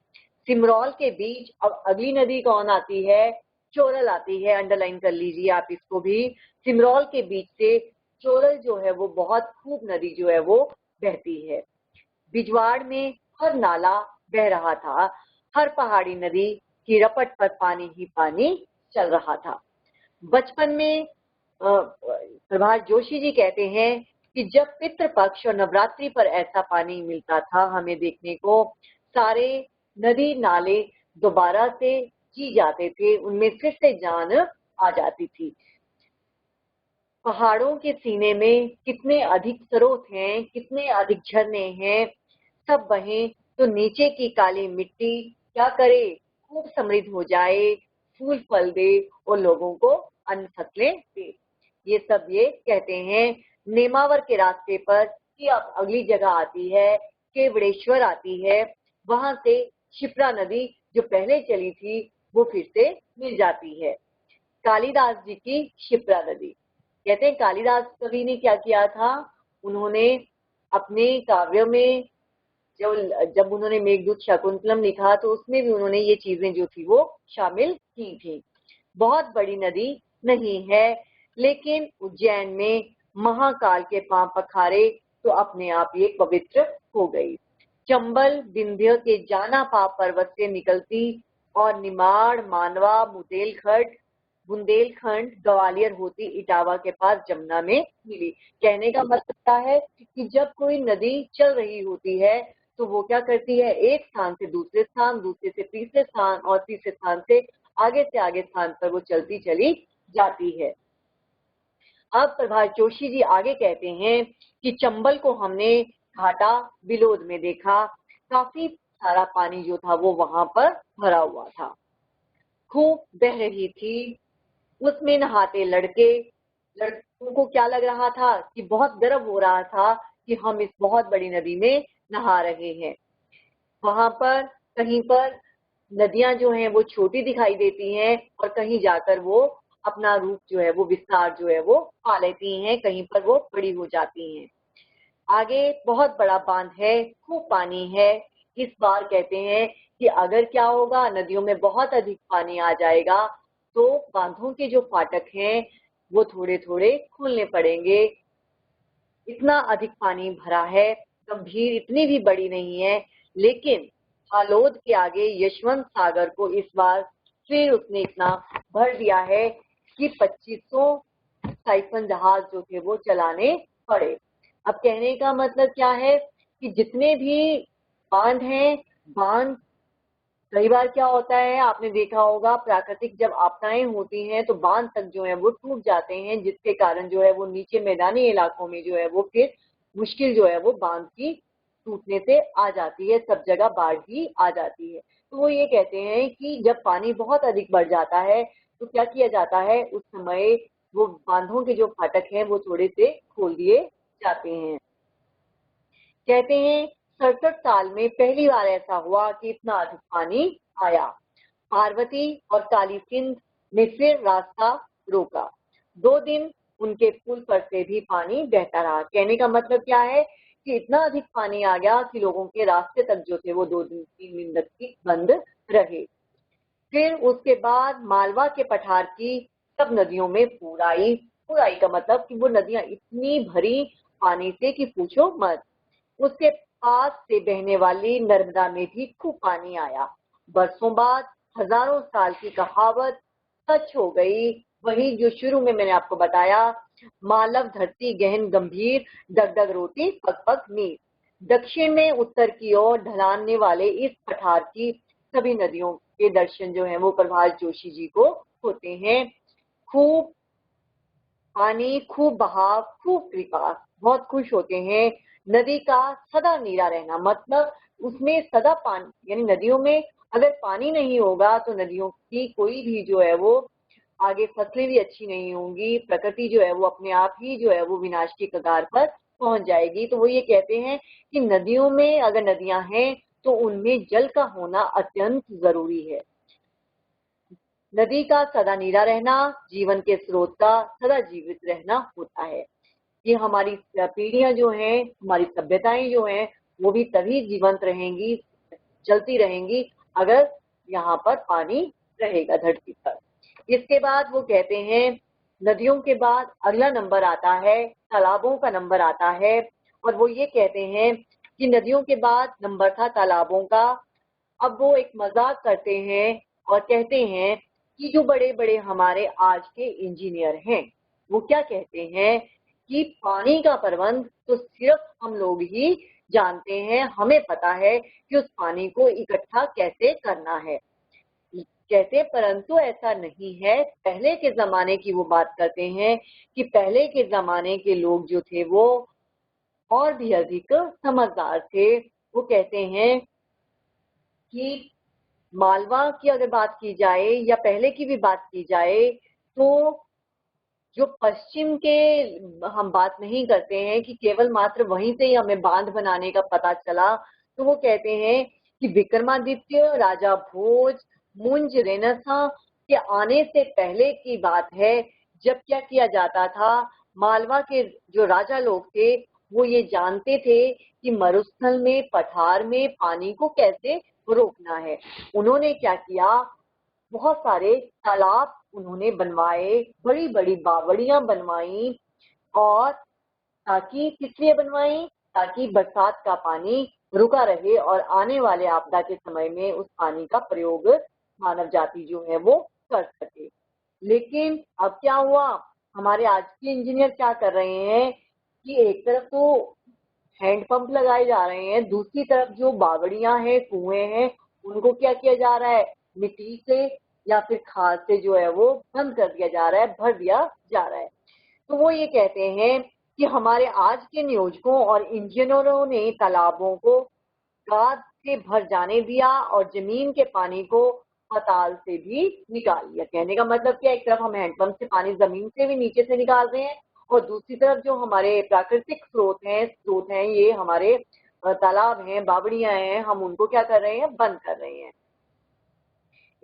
S1: सिमरौल के बीच अब अगली नदी कौन आती है, चोरल आती है। अंडरलाइन कर लीजिए आप इसको भी। सिमरौल के बीच से चोरल जो है वो बहुत खूब नदी जो है वो बहती है। बिजवाड़ में हर नाला बह रहा था, हर पहाड़ी नदी की रपट पर पानी ही पानी चल रहा था। बचपन में प्रभात जोशी जी कहते हैं कि जब पितृपक्ष और नवरात्रि पर ऐसा पानी मिलता था हमें देखने को, सारे नदी नाले दोबारा से जी जाते थे, उनमें फिर से जान आ जाती थी। पहाड़ों के सीने में कितने अधिक स्रोत हैं, कितने अधिक झरने हैं, सब बहें तो नीचे की काली मिट्टी क्या करे, खूब समृद्ध हो जाए, फूल फल दे और लोगों को अन्न फसलें दे। ये सब ये कहते हैं। नेमावर के रास्ते पर कि अब अगली जगह आती है, केवड़ेश्वर आती है। वहां से शिप्रा नदी जो पहले चली थी वो फिर से मिल जाती है। कालिदास जी की शिप्रा नदी, कहते हैं कालिदास कवि ने क्या किया था, उन्होंने अपने काव्य में जब उन्होंने मेघदूत शकुंतलम लिखा तो उसमें भी उन्होंने ये चीजें जो थी वो शामिल की थी। बहुत बड़ी नदी नहीं है लेकिन उज्जैन में महाकाल के पांव पखारे तो अपने आप ये पवित्र हो गई। चंबल विंध्य के जानापा पर्वत से निकलती और निमाड़, मानवा, बुंदेलखंड, ग्वालियर होती इटावा के पास जमुना में मिली। कहने का मतलब क्या है कि जब कोई नदी चल रही होती है तो वो क्या करती है, एक स्थान से दूसरे स्थान, दूसरे से तीसरे स्थान और तीसरे स्थान से आगे स्थान पर वो चलती चली जाती है। अब प्रभाष जोशी जी आगे कहते हैं कि चंबल को हमने घाटा बिलोद में देखा, काफी सारा पानी जो था वो वहां पर भरा हुआ था, खूब बह रही थी, उसमें नहाते लड़कों को क्या लग रहा था कि बहुत गर्व हो रहा था कि हम इस बहुत बड़ी नदी में नहा रहे हैं। वहां पर कहीं पर नदियां जो हैं वो छोटी दिखाई देती हैं और कहीं जाकर वो अपना रूप जो है वो विस्तार जो है वो पा लेती हैं, कहीं पर वो बड़ी हो जाती हैं। आगे बहुत बड़ा बांध है, खूब पानी है। इस बार कहते हैं कि अगर क्या होगा, नदियों में बहुत अधिक पानी आ जाएगा तो बांधों के जो फाटक हैं वो थोड़े थोड़े खोलने पड़ेंगे। इतना अधिक पानी भरा है, गंभीर इतनी भी बड़ी नहीं है, लेकिन हालोद के आगे यशवंत सागर को इस बार फिर उसने इतना भर दिया है कि 2500 साइफन जहाज जो थे वो चलाने पड़े। अब कहने का मतलब क्या है कि जितने भी बांध हैं, बांध कई बार क्या होता है, आपने देखा होगा प्राकृतिक जब आपदाएं होती हैं तो बांध तक जो है वो टूट जाते हैं, जिसके कारण जो है वो नीचे मैदानी इलाकों में जो है वो फिर मुश्किल जो है वो बांध की टूटने से आ जाती है, सब जगह बाढ़ भी आ जाती है। तो वो ये कहते हैं कि जब पानी बहुत अधिक बढ़ जाता है तो क्या किया जाता है, उस समय वो बांधों के जो फाटक हैं वो थोड़े से खोल दिए जाते हैं। कहते हैं 67 साल में पहली बार ऐसा हुआ कि इतना अधिक पानी आया। पार्वती और काली सिंध ने फिर रास्ता रोका। 2 दिन उनके पुल पर से भी पानी बहता रहा। कहने का मतलब क्या है कि इतना अधिक पानी आ गया कि लोगों के रास्ते तक जो थे वो 2 दिन 3 दिन तक बंद रहे। फिर उसके बाद मालवा के पठार की सब नदियों में पूर आई। पूर आई का मतलब कि वो नदियां इतनी भरी पानी से कि पूछो मत। उसके पास से बहने वाली नर्मदा में भी खूब पानी आया। बरसों बाद हजारों साल की कहावत सच हो गई, वही जो शुरू में मैंने आपको बताया, मालव धरती गहन गंभीर, डगडग रोटी पग पग नीर। दक्षिण में उत्तर की ओर ढलानने वाले इस पठार की सभी नदियों के दर्शन जो है वो प्रभाष जोशी जी को होते हैं। खूब पानी, खूब बहाव, खूब कृपा, बहुत खुश होते हैं। नदी का सदा नीरा रहना मतलब उसमें सदा पानी, यानी नदियों में अगर पानी नहीं होगा तो नदियों की कोई भी जो है वो आगे फसलें भी अच्छी नहीं होंगी, प्रकृति जो है वो अपने आप ही जो है वो विनाश की कगार पर पहुंच जाएगी। तो वो ये कहते हैं कि नदियों में अगर नदियां हैं तो उनमें जल का होना अत्यंत जरूरी है। नदी का सदा नीरा रहना जीवन के स्रोत का सदा जीवित रहना होता है। ये हमारी पीढ़ियां जो हैं, हमारी सभ्यताएं जो हैं वो भी तभी जीवंत रहेंगी, चलती रहेंगी अगर यहाँ पर पानी रहेगा धरती पर। इसके बाद वो कहते हैं नदियों के बाद अगला नंबर आता है, तालाबों का नंबर आता है। और वो ये कहते हैं कि नदियों के बाद नंबर था तालाबों का। अब वो एक मजाक करते हैं और कहते हैं कि जो बड़े बड़े हमारे आज के इंजीनियर हैं वो क्या कहते हैं कि पानी का प्रबंध तो सिर्फ हम लोग ही जानते हैं, हमें पता है कि उस पानी को इकट्ठा कैसे करना है, कहते, परंतु ऐसा नहीं है। पहले के जमाने की वो बात करते हैं कि पहले के जमाने के लोग जो थे वो और भी अधिक समझदार थे। वो कहते हैं कि मालवा की अगर बात की जाए या पहले की भी बात की जाए तो जो पश्चिम के हम बात नहीं करते हैं कि केवल मात्र वहीं से ही हमें बांध बनाने का पता चला। तो वो कहते हैं कि विक्रमादित्य, राजा भोज, मुंज रेनेसां के आने से पहले की बात है, जब क्या किया जाता था, मालवा के जो राजा लोग थे वो ये जानते थे कि मरुस्थल में, पठार में पानी को कैसे रोकना है। उन्होंने क्या किया, बहुत सारे तालाब उन्होंने बनवाए, बड़ी बड़ी बावड़ियां बनवाई। और ताकि किस लिए बनवाई, ताकि बरसात का पानी रुका रहे और आने वाले आपदा के समय में उस पानी का प्रयोग मानव जाति जो है वो कर सके। लेकिन अब क्या हुआ, हमारे आज के इंजीनियर क्या कर रहे हैं कि एक तरफ तो हैंडपंप लगाए जा रहे हैं, दूसरी तरफ जो बावड़ियां हैं, कुएं हैं, उनको क्या किया जा रहा है, मिट्टी से या फिर खाद से जो है वो बंद कर दिया जा रहा है, भर दिया जा रहा है। तो वो ये कहते हैं कि हमारे आज के नियोजकों और इंजीनियरों ने तालाबों को गाद से भर जाने दिया और जमीन के पानी को पाताल से भी निकाल लिया। कहने का मतलब क्या, एक तरफ हम हैंडपंप से पानी जमीन से भी नीचे से निकाल रहे हैं और दूसरी तरफ जो हमारे प्राकृतिक स्रोत हैं ये हमारे तालाब हैं, बावड़ियां हैं, हम उनको क्या कर रहे हैं, बंद कर रहे हैं।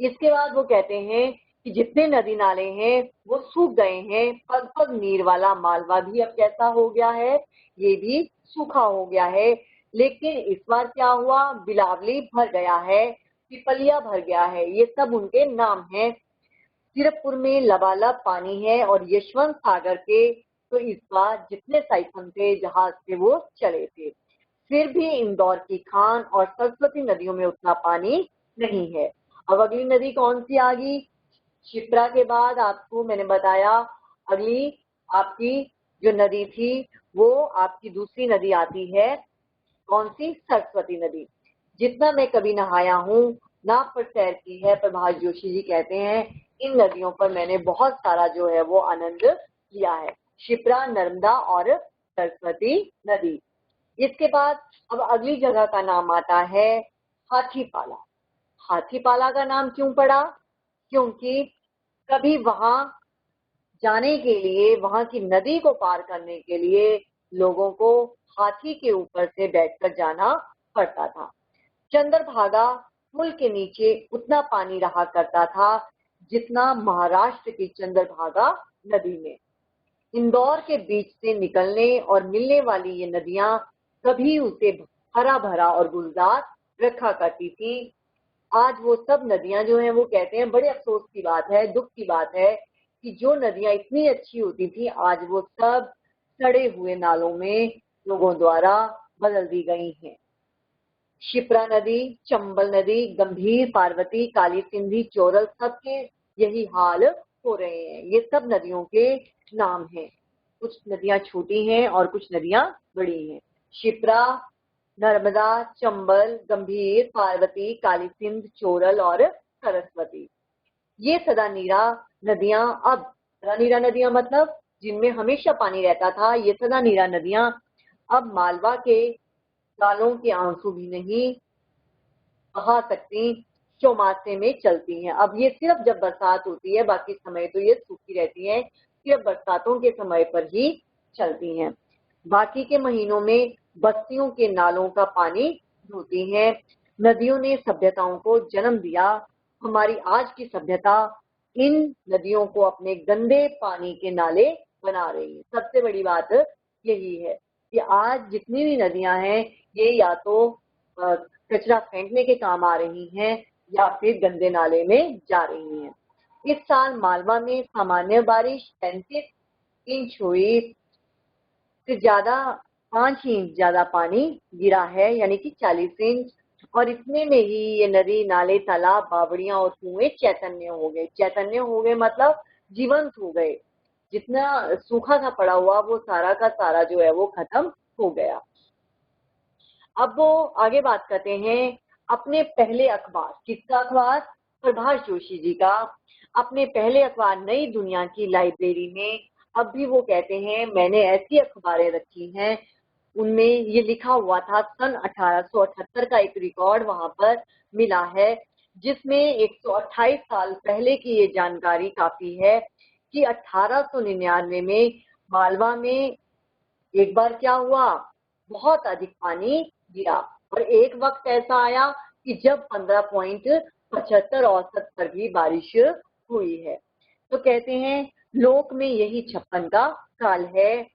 S1: इसके बाद वो कहते हैं कि जितने नदी नाले हैं वो सूख गए हैं, पग पग नीर वाला मालवा भी अब कैसा हो गया है, ये भी सूखा हो गया है। लेकिन इस बार क्या हुआ, बिलावली भर गया है, पिपलिया भर गया है, ये सब उनके नाम हैं। सिरपुर में लबालब पानी है और यशवंत सागर के तो इस बार जितने साइफन थे जहाज से वो चले थे। फिर भी इंदौर की खान और सरस्वती नदियों में उतना पानी नहीं है। अब अगली नदी कौन सी आ गई, शिप्रा के बाद आपको मैंने बताया अगली आपकी जो नदी थी वो आपकी दूसरी नदी आती है, कौन सी, सरस्वती नदी। जितना मैं कभी नहाया हूँ, नाव पर सैर की है, प्रभाष जोशी जी कहते हैं इन नदियों पर मैंने बहुत सारा जो है वो आनंद लिया है, शिप्रा, नर्मदा और सरस्वती नदी। इसके बाद अब अगली जगह का नाम आता है हाथीपाला। हाथीपाला का नाम क्यों पड़ा, क्योंकि कभी वहां जाने के लिए, वहां की नदी को पार करने के लिए लोगों को हाथी के ऊपर से बैठकर जाना पड़ता था। चंद्रभागा पुल के नीचे उतना पानी रहा करता था जितना महाराष्ट्र की चंद्रभागा नदी में। इंदौर के बीच से निकलने और मिलने वाली ये नदियां कभी उसे हरा भरा और गुलजार रखा करती थी। आज वो सब नदियां जो हैं वो कहते हैं, बड़े अफसोस की बात है, दुख की बात है कि जो नदियां इतनी अच्छी होती थी आज वो सब सड़े हुए नालों में लोगों द्वारा बदल दी गई हैं। शिप्रा नदी, चंबल नदी, गंभीर, पार्वती, काली सिंधी, चोरल, सबके यही हाल हो रहे हैं। ये सब नदियों के नाम हैं। कुछ नदियां छोटी हैं और कुछ नदियां बड़ी हैं। शिप्रा, नर्मदा, चंबल, गंभीर, पार्वती, काली सिंध, चोरल और सरस्वती, ये सदा नीरा नदियां, अब सदा नीरा नदियां मतलब जिनमें हमेशा पानी रहता था, ये सदा नीरा नदियां अब मालवा के नालों के आंसू भी नहीं बहा सकती, चौमासे में चलती हैं। अब ये सिर्फ जब बरसात होती है, बाकी समय तो ये सूखी रहती हैं, सिर्फ बरसातों के समय पर ही चलती हैं। बाकी के महीनों में बस्तियों के नालों का पानी धोती हैं। नदियों ने सभ्यताओं को जन्म दिया। हमारी आज की सभ्यता इन नदियों को अपने गंदे पानी के नाले बना रही है। सबसे बड़ी बात यही है कि आज जितनी भी नदियां हैं ये या तो कचरा फेंकने के काम आ रही हैं या फिर गंदे नाले में जा रही हैं। इस साल मालवा में सामान्य बारिश 35 इंच हुई, से ज्यादा 5 इंच ज्यादा पानी गिरा है, यानी कि 40 इंच। और इतने में ही ये नदी, नाले, तालाब, बावड़ियां और कुएं चैतन्य हो गए। चैतन्य हो गए मतलब जीवंत हो गए। जितना सूखा था पड़ा हुआ वो सारा का सारा जो है वो खत्म हो गया। अब वो आगे बात करते हैं अपने पहले अखबार, किसका अखबार, प्रभाष जोशी जी का। अपने पहले अखबार नई दुनिया की लाइब्रेरी में अब भी वो कहते हैं मैंने ऐसी अखबारें रखी हैं, उनमें ये लिखा हुआ था सन 1878 का एक रिकॉर्ड वहां पर मिला है जिसमें 128 साल पहले की ये जानकारी काफी है कि 1899 में मालवा में एक बार क्या हुआ, बहुत अधिक पानी गिरा और एक वक्त ऐसा आया कि जब 15.75 औसत पर भी बारिश हुई है। तो कहते हैं लोक में यही 56 का काल है,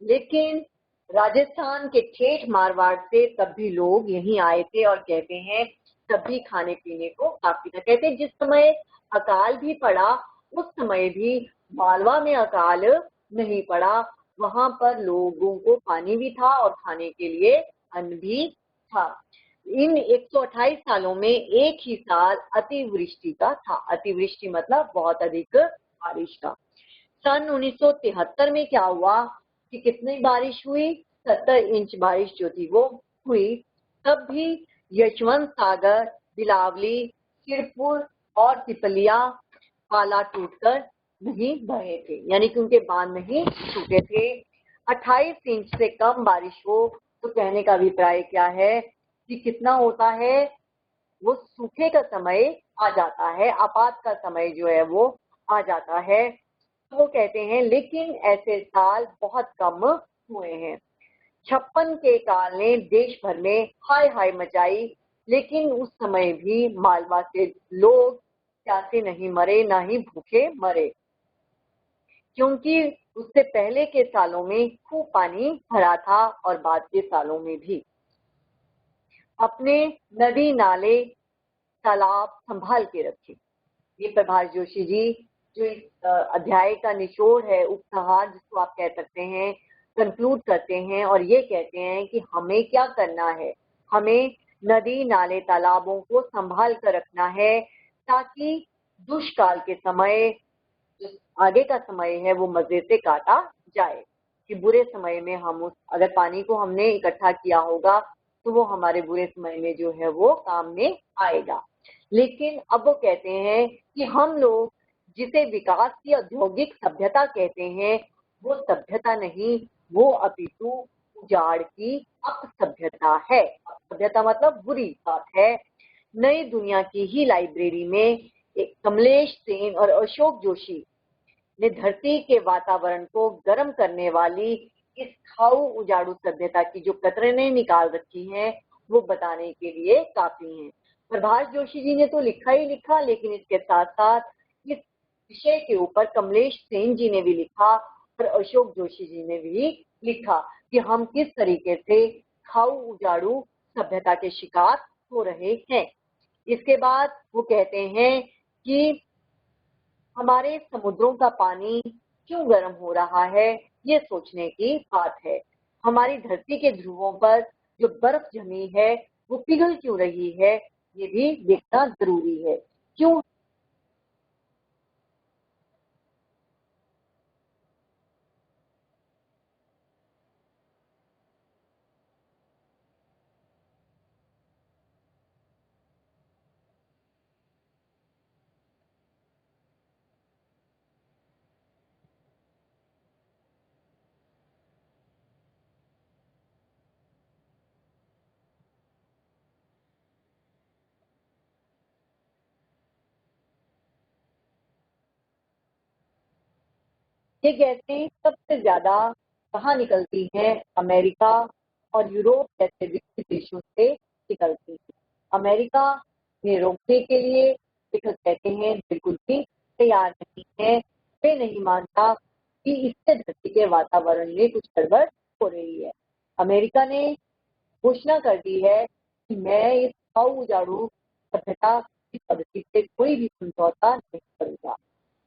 S1: लेकिन राजस्थान के ठेठ मारवाड़ से तब भी लोग यहीं आए थे और कहते हैं तब भी खाने पीने को काफी था। कहते हैं जिस समय अकाल भी पड़ा उस समय भी मालवा में अकाल नहीं पड़ा, वहां पर लोगों को पानी भी था और खाने के लिए अन्न भी था। इन 128 सालों में एक ही साल अतिवृष्टि का था। अतिवृष्टि मतलब बहुत अधिक बारिश का। सन 1973 में क्या हुआ कि कितनी बारिश हुई, 70 इंच बारिश जो थी वो हुई। तब भी यशवंत सागर, बिलावली, सिरपुर और पिपलिया पाला टूटकर नहीं बहे थे, यानी कि उनके बांध नहीं टूटे थे। 28 इंच से कम बारिश हो तो कहने का अभिप्राय क्या है कि कितना होता है, वो सूखे का समय आ जाता है, आपात का समय जो है वो आ जाता है। तो वो कहते हैं लेकिन ऐसे साल बहुत कम हुए हैं। 56 के काल ने देश भर में हाय हाय मचाई, लेकिन उस समय भी मालवा से लोग प्यासे नहीं मरे, ना ही भूखे मरे, क्योंकि उससे पहले के सालों में खूब पानी भरा था और बाद के सालों में भी। अपने नदी नाले तालाब संभाल के रखे। ये प्रभाष जोशी जी जो इस अध्याय का निचोड़ है, उपसंहार जिसको आप कह सकते हैं, कंक्लूड करते हैं और ये कहते हैं कि हमें क्या करना है। हमें नदी नाले तालाबों को संभाल कर रखना है, ताकि दुष्काल के समय, जो आगे का समय है, वो मजे से काटा जाए। कि बुरे समय में हम अगर पानी को हमने इकट्ठा किया होगा तो वो हमारे बुरे समय में जो है वो काम में आएगा। लेकिन अब वो कहते हैं कि हम लोग जिसे विकास की औद्योगिक सभ्यता कहते हैं, वो सभ्यता नहीं, वो अपितु उजाड़ की अपसभ्यता है। अपसभ्यता मतलब बुरी बात है। नई दुनिया की ही लाइब्रेरी में एक कमलेश सेन और अशोक जोशी ने धरती के वातावरण को गर्म करने वाली इस खाऊ उजाड़ू सभ्यता की जो कतरने निकाल रखी हैं, वो बताने के लिए काफी हैं। प्रभाष जोशी जी ने तो लिखा ही लिखा, लेकिन इसके साथ साथ इस विषय के ऊपर कमलेश सेन जी ने भी लिखा और अशोक जोशी जी ने भी लिखा कि हम किस तरीके से खाऊ उजाड़ू सभ्यता के शिकार हो रहे हैं। इसके बाद वो कहते हैं कि हमारे समुद्रों का पानी क्यों गर्म हो रहा है, ये सोचने की बात है। हमारी धरती के ध्रुवों पर जो बर्फ जमी है वो पिघल क्यों रही है, ये भी देखना जरूरी है। क्यों ये गैसें सबसे ज्यादा कहाँ निकलती हैं? अमेरिका और यूरोप जैसे विकसित देशों से निकलती हैं। अमेरिका ने रोकने के लिए लेखक कहते हैं बिल्कुल भी तैयार नहीं है। वे नहीं मानता कि इससे धरती के वातावरण में कुछ गड़बड़ हो रही है। अमेरिका ने घोषणा कर दी है कि मैं इस खाऊ उजाड़ू सभ्यता की पद्धति से कोई भी समझौता नहीं करूंगा।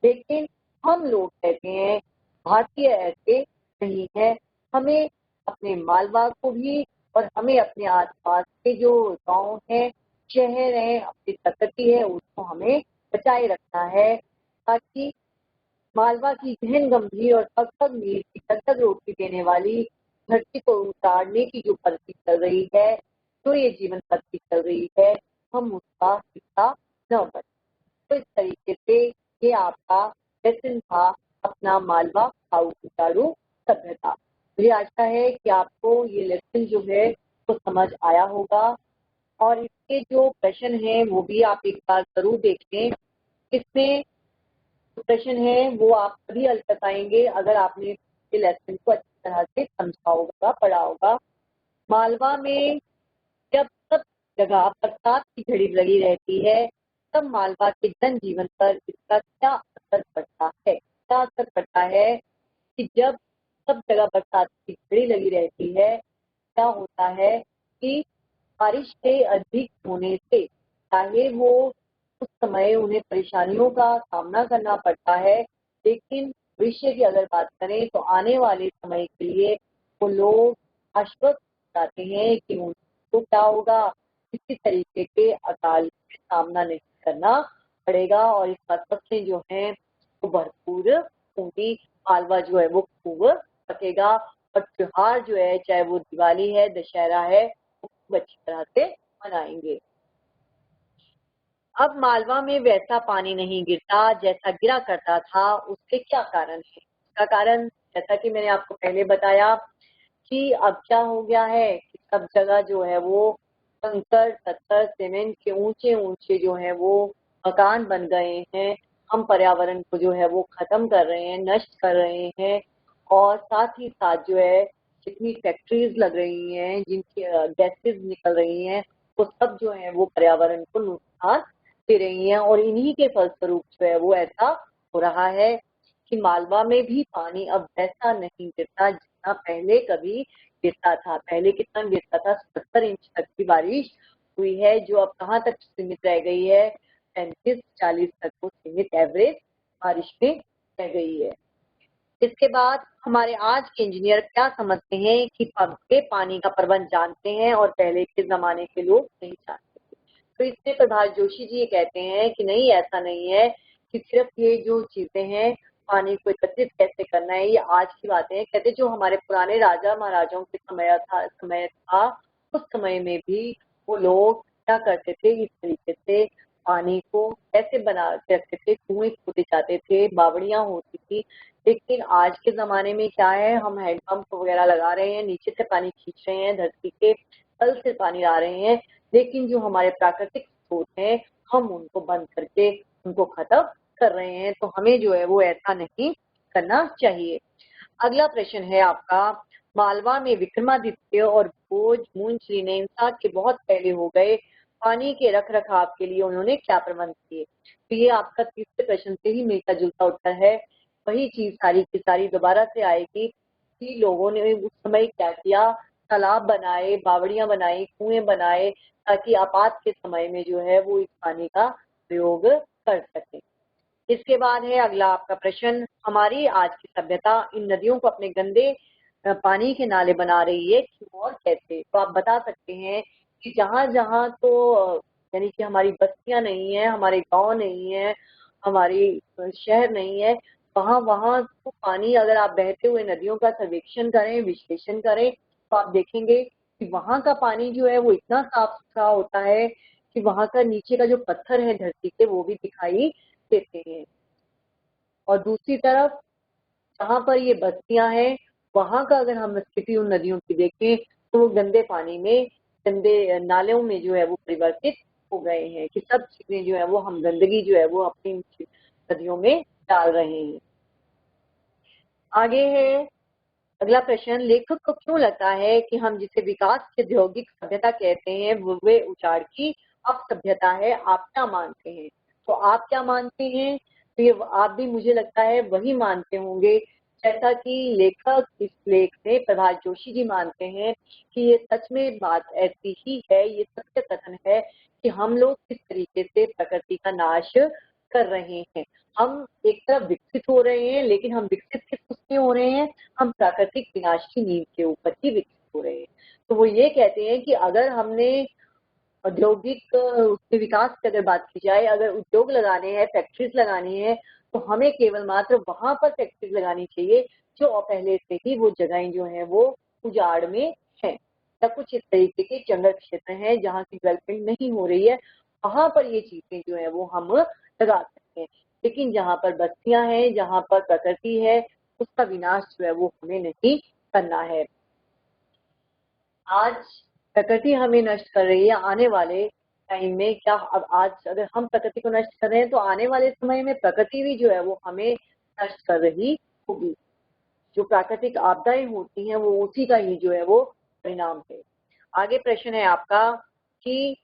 S1: लेकिन हम लोग कहते हैं भारतीय ऐसे नहीं है। हमें अपने मालवा को भी और हमें अपने आसपास के जो गांव हैं, शहर हैं, अपनी प्रकृति है, उसको हमें बचाए रखना है, ताकि मालवा की गहन गंभीर और तक तक नीर की तक तक रोटी देने वाली धरती को उतारने की जो प्रगति चल रही है, जो ये जीवन प्रगति चल रही है, हम उसका हिस्सा न बने। तो इस तरीके से ये आपका लेसन था, अपना मालवा खाऊ उतारू सभ्यता। मुझे आशा है कि आपको ये लेसन जो है वो समझ आया होगा और इसके जो प्रश्न है वो भी आप एक बार जरूर देख लें। इसमें प्रश्न है वो आप तभी हल कर पाएंगे अगर आपने ये लेसन को अच्छी तरह से समझा होगा, पढ़ा होगा। मालवा में जब सब जगह बरसात की झड़ी लगी रहती है, तब मालवा के जन जीवन पर इसका क्या असर पड़ता है? क्या असर पड़ता है कि जब सब जगह बरसात की झड़ी लगी रहती है, क्या होता है कि बारिश के अधिक होने से चाहे वो उस समय उन्हें परेशानियों का सामना करना पड़ता है, लेकिन भविष्य की अगर बात करें तो आने वाले समय के लिए वो लोग आश्वस्त चाहते हैं कि उनको क्या होगा, किसी तरीके के अकाल का सामना नहीं करना पड़ेगा और इस फसलें जो हैं वो भरपूर होंगी। मालवा जो है वो खूब पकेगा और त्योहार जो है, चाहे वो दिवाली है, दशहरा है, वो खूब अच्छी तरह से मनाएंगे। अब मालवा में वैसा पानी नहीं गिरता जैसा गिरा करता था, उसके क्या कारण है? इसका कारण जैसा कि मैंने आपको पहले बताया कि अब क्या हो गया है कि सब जगह जो है वो कंकड़ पत्थर सीमेंट के ऊंचे ऊंचे जो है वो मकान बन गए हैं। हम पर्यावरण को जो है वो खत्म कर रहे हैं, नष्ट कर रहे हैं, और साथ ही साथ जो है जितनी फैक्ट्रीज लग रही हैं, जिनकी गैसेस निकल रही हैं, वो सब जो है वो पर्यावरण को नुकसान दे रही हैं, और इन्हीं के फलस्वरूप जो है वो ऐसा हो रहा है कि मालवा में भी पानी अब वैसा नहीं गिरता जितना पहले कभी गिरता था। पहले कितना गिरता था? 70 इंच तक की बारिश हुई है, जो अब कहाँ तक सीमित रह गई है? 35-40 तक वो सीमित एवरेज बारिश में रह गई है। इसके बाद हमारे आज के इंजीनियर क्या समझते हैं कि अब के पानी का प्रबंध जानते हैं और पहले के जमाने के लोग नहीं जानते थे। तो इसमें प्रभात जोशी जी ये कहते हैं कि नहीं, ऐसा नहीं है कि सिर्फ ये जो चीजें हैं, पानी को एकत्रित कैसे करना है, ये आज की बातें हैं। कहते जो हमारे पुराने राजा महाराजाओं के समय था, उस समय में भी वो लोग क्या करते थे, इस तरीके से पानी को कैसे बना के रखते थे, कुएं खोदे जाते थे, बावड़ियां होती थी। लेकिन आज के जमाने में क्या है, हम हैंडपंप वगैरह लगा रहे हैं, नीचे से पानी खींच रहे हैं, धरती के तल से पानी ला रहे हैं, लेकिन जो हमारे प्राकृतिक स्रोत हैं हम उनको बंद करके उनको खत्म कर रहे हैं। तो हमें जो है वो ऐसा नहीं करना चाहिए। अगला प्रश्न है आपका, मालवा में विक्रमादित्य और भोज मून श्रीनेमसा के बहुत पहले हो गए, पानी के रख रखाव के लिए उन्होंने क्या प्रबंध किए? तो ये आपका तीसरे प्रश्न से ही मिलता जुलता उत्तर है। वही चीज सारी की सारी दोबारा से आएगी कि लोगों ने उस समय क्या किया, तालाब बनाए, बावड़ियां बनाई, कुएं बनाए, ताकि आपात के समय में जो है वो इस पानी का प्रयोग कर सके। इसके बाद है अगला आपका प्रश्न, हमारी आज की सभ्यता इन नदियों को अपने गंदे पानी के नाले बना रही है, क्यों और कैसे? तो आप बता सकते हैं कि जहां जहां तो यानी कि हमारी बस्तियां नहीं है, हमारे गांव नहीं है, हमारी शहर नहीं है, वहां वहां तो पानी, अगर आप बहते हुए नदियों का सर्वेक्षण करें, विश्लेषण करें, तो आप देखेंगे कि वहां का पानी जो है वो इतना साफ सुथरा होता है कि वहां का नीचे का जो पत्थर है धरती के, वो भी दिखाई देते हैं। और दूसरी तरफ जहाँ पर ये बस्तियां हैं, वहां का अगर हम स्थिति उन नदियों की देखें तो वो गंदे पानी में, गंदे नालों में जो है वो परिवर्तित हो गए हैं, कि सब चीजें जो है वो, हम गंदगी जो है वो अपनी नदियों में डाल रहे हैं। आगे है अगला प्रश्न, लेखक को क्यों लगता है कि हम जिसे विकास की औद्योगिक सभ्यता कहते हैं वो वे उजाड़ की अब सभ्यता है? आप क्या मानते हैं? तो आप क्या मानते हैं? तो ये आप भी मुझे लगता है वही मानते होंगे जैसा कि लेखक इस लेख में प्रभात जोशी जी मानते हैं कि ये सच में बात ऐसी ही है, ये सत्य कथन है कि हम लोग किस तरीके से प्रकृति का नाश कर रहे हैं। हम एक तरफ विकसित हो रहे हैं, लेकिन हम विकसित किस उसमें हो रहे हैं, हम प्राकृतिक विनाश की नींव के ऊपर ही विकसित हो रहे हैं। तो वो ये कहते हैं कि अगर हमने औद्योगिक उसके विकास की अगर बात की जाए, अगर उद्योग लगाने हैं, फैक्ट्रीज लगानी है, तो हमें केवल मात्र वहां पर फैक्ट्रीज लगानी चाहिए जो पहले से ही वो जगहें जो है वो उजाड़ में है, या कुछ इस तरीके के जंगल क्षेत्र हैं जहाँ की डेवलपमेंट नहीं हो रही है, वहां पर ये चीजें जो है वो हम लगा सकते हैं। लेकिन जहाँ पर बस्तियां हैं, जहाँ पर प्रकृति है, उसका विनाश जो है वो हमें नहीं करना है। आज प्रकृति हमें नष्ट कर रही है, आने वाले टाइम में क्या, अब आज अगर हम प्रकृति को नष्ट कर रहे हैं तो आने वाले समय में प्रकृति भी जो है वो हमें नष्ट कर रही होगी। जो प्राकृतिक आपदाएं होती हैं वो उसी का ही जो है वो परिणाम है। आगे प्रश्न है आपका कि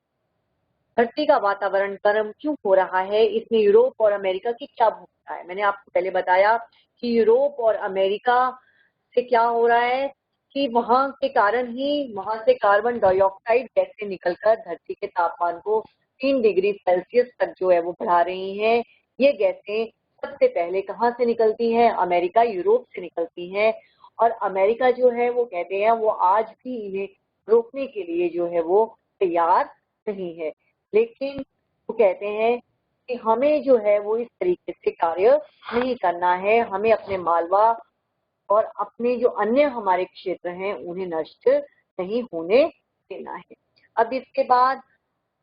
S1: धरती का वातावरण गर्म क्यों हो रहा है, इसमें यूरोप और अमेरिका की क्या भूमिका है? मैंने आपको पहले बताया कि यूरोप और अमेरिका से क्या हो रहा है कि वहां के कारण ही वहां से कार्बन डाइऑक्साइड गैसें निकलकर धरती के तापमान को 3 डिग्री सेल्सियस तक जो है वो बढ़ा रही हैं। ये गैसें सबसे पहले कहाँ से निकलती हैं? अमेरिका यूरोप से निकलती हैं, और अमेरिका जो है वो कहते हैं वो आज भी इन्हें रोकने के लिए जो है वो तैयार नहीं है। लेकिन वो कहते हैं कि हमें जो है वो इस तरीके से कार्य नहीं करना है, हमें अपने मालवा और अपने जो अन्य हमारे क्षेत्र हैं उन्हें नष्ट नहीं होने देना है। अब इसके बाद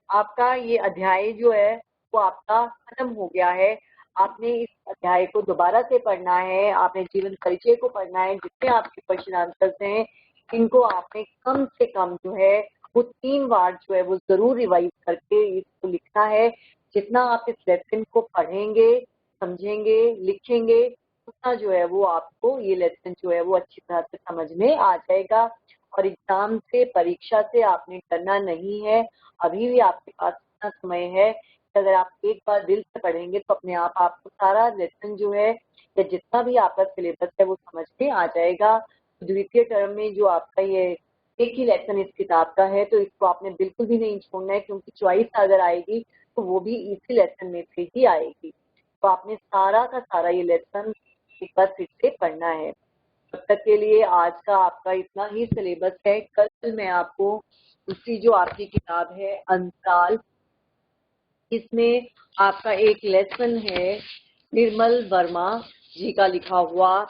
S1: आपका ये अध्याय जो है वो आपका खत्म हो गया है। आपने इस अध्याय को दोबारा से पढ़ना है, आपने जीवन परिचय को पढ़ना है, जितने आपके क्वेश्चन आंसर्स हैं इनको आपने कम से कम जो है वो 3 बार जो है वो जरूर रिवाइज करके इसको लिखना है। जितना आप इस लेसन को पढ़ेंगे, समझेंगे, लिखेंगे, उतना जो है वो आपको ये लेसन जो है वो अच्छी तरह से समझ में आ जाएगा। और एग्जाम से, परीक्षा से आपने डरना नहीं है। अभी भी आपके पास इतना समय है कि अगर आप एक बार दिल से पढ़ेंगे तो अपने आप आपको सारा लेसन जो है या जितना भी आपका सिलेबस है वो समझ में आ जाएगा। द्वितीय टर्म में जो आपका ये एक ही लेसन इस किताब का है तो इसको आपने बिल्कुल भी नहीं छोड़ना है, क्योंकि चॉइस अगर आएगी तो वो भी इसी लेसन में से ही आएगी। तो आपने सारा का सारा ये लेसन एक बार फिर से पढ़ना है। तब तक के लिए आज का आपका इतना ही सिलेबस है। कल मैं आपको दूसरी जो आपकी किताब है अंतराल, इसमें आपका एक लेसन है निर्मल वर्मा जी का लिखा हुआ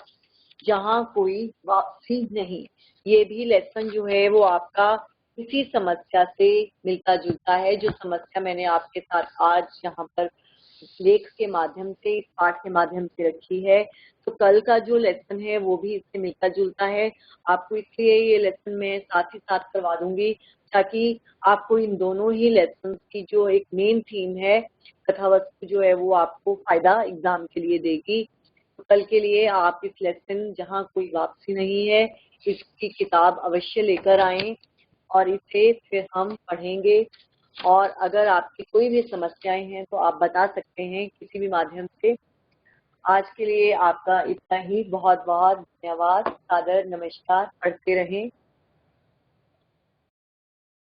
S1: जहां कोई वापसी नहीं। ये भी लेसन जो है वो आपका इसी समस्या से मिलता जुलता है जो समस्या मैंने आपके साथ आज यहाँ पर लेख के माध्यम से, इस पाठ के माध्यम से रखी है। तो कल का जो लेसन है वो भी इससे मिलता जुलता है। आपको इसलिए ये लेसन मैं साथ ही साथ करवा दूंगी ताकि आपको इन दोनों ही लेसन की जो एक मेन थीम है, कथावस्तु जो है वो आपको फायदा एग्जाम के लिए देगी। तो कल के लिए आप इस लेसन जहाँ कोई वापसी नहीं है इसकी किताब अवश्य लेकर आएं और इसे फिर हम पढ़ेंगे। और अगर आपकी कोई भी समस्याएं हैं तो आप बता सकते हैं किसी भी माध्यम से। आज के लिए आपका इतना ही। बहुत बहुत धन्यवाद। सादर नमस्कार। पढ़ते रहें।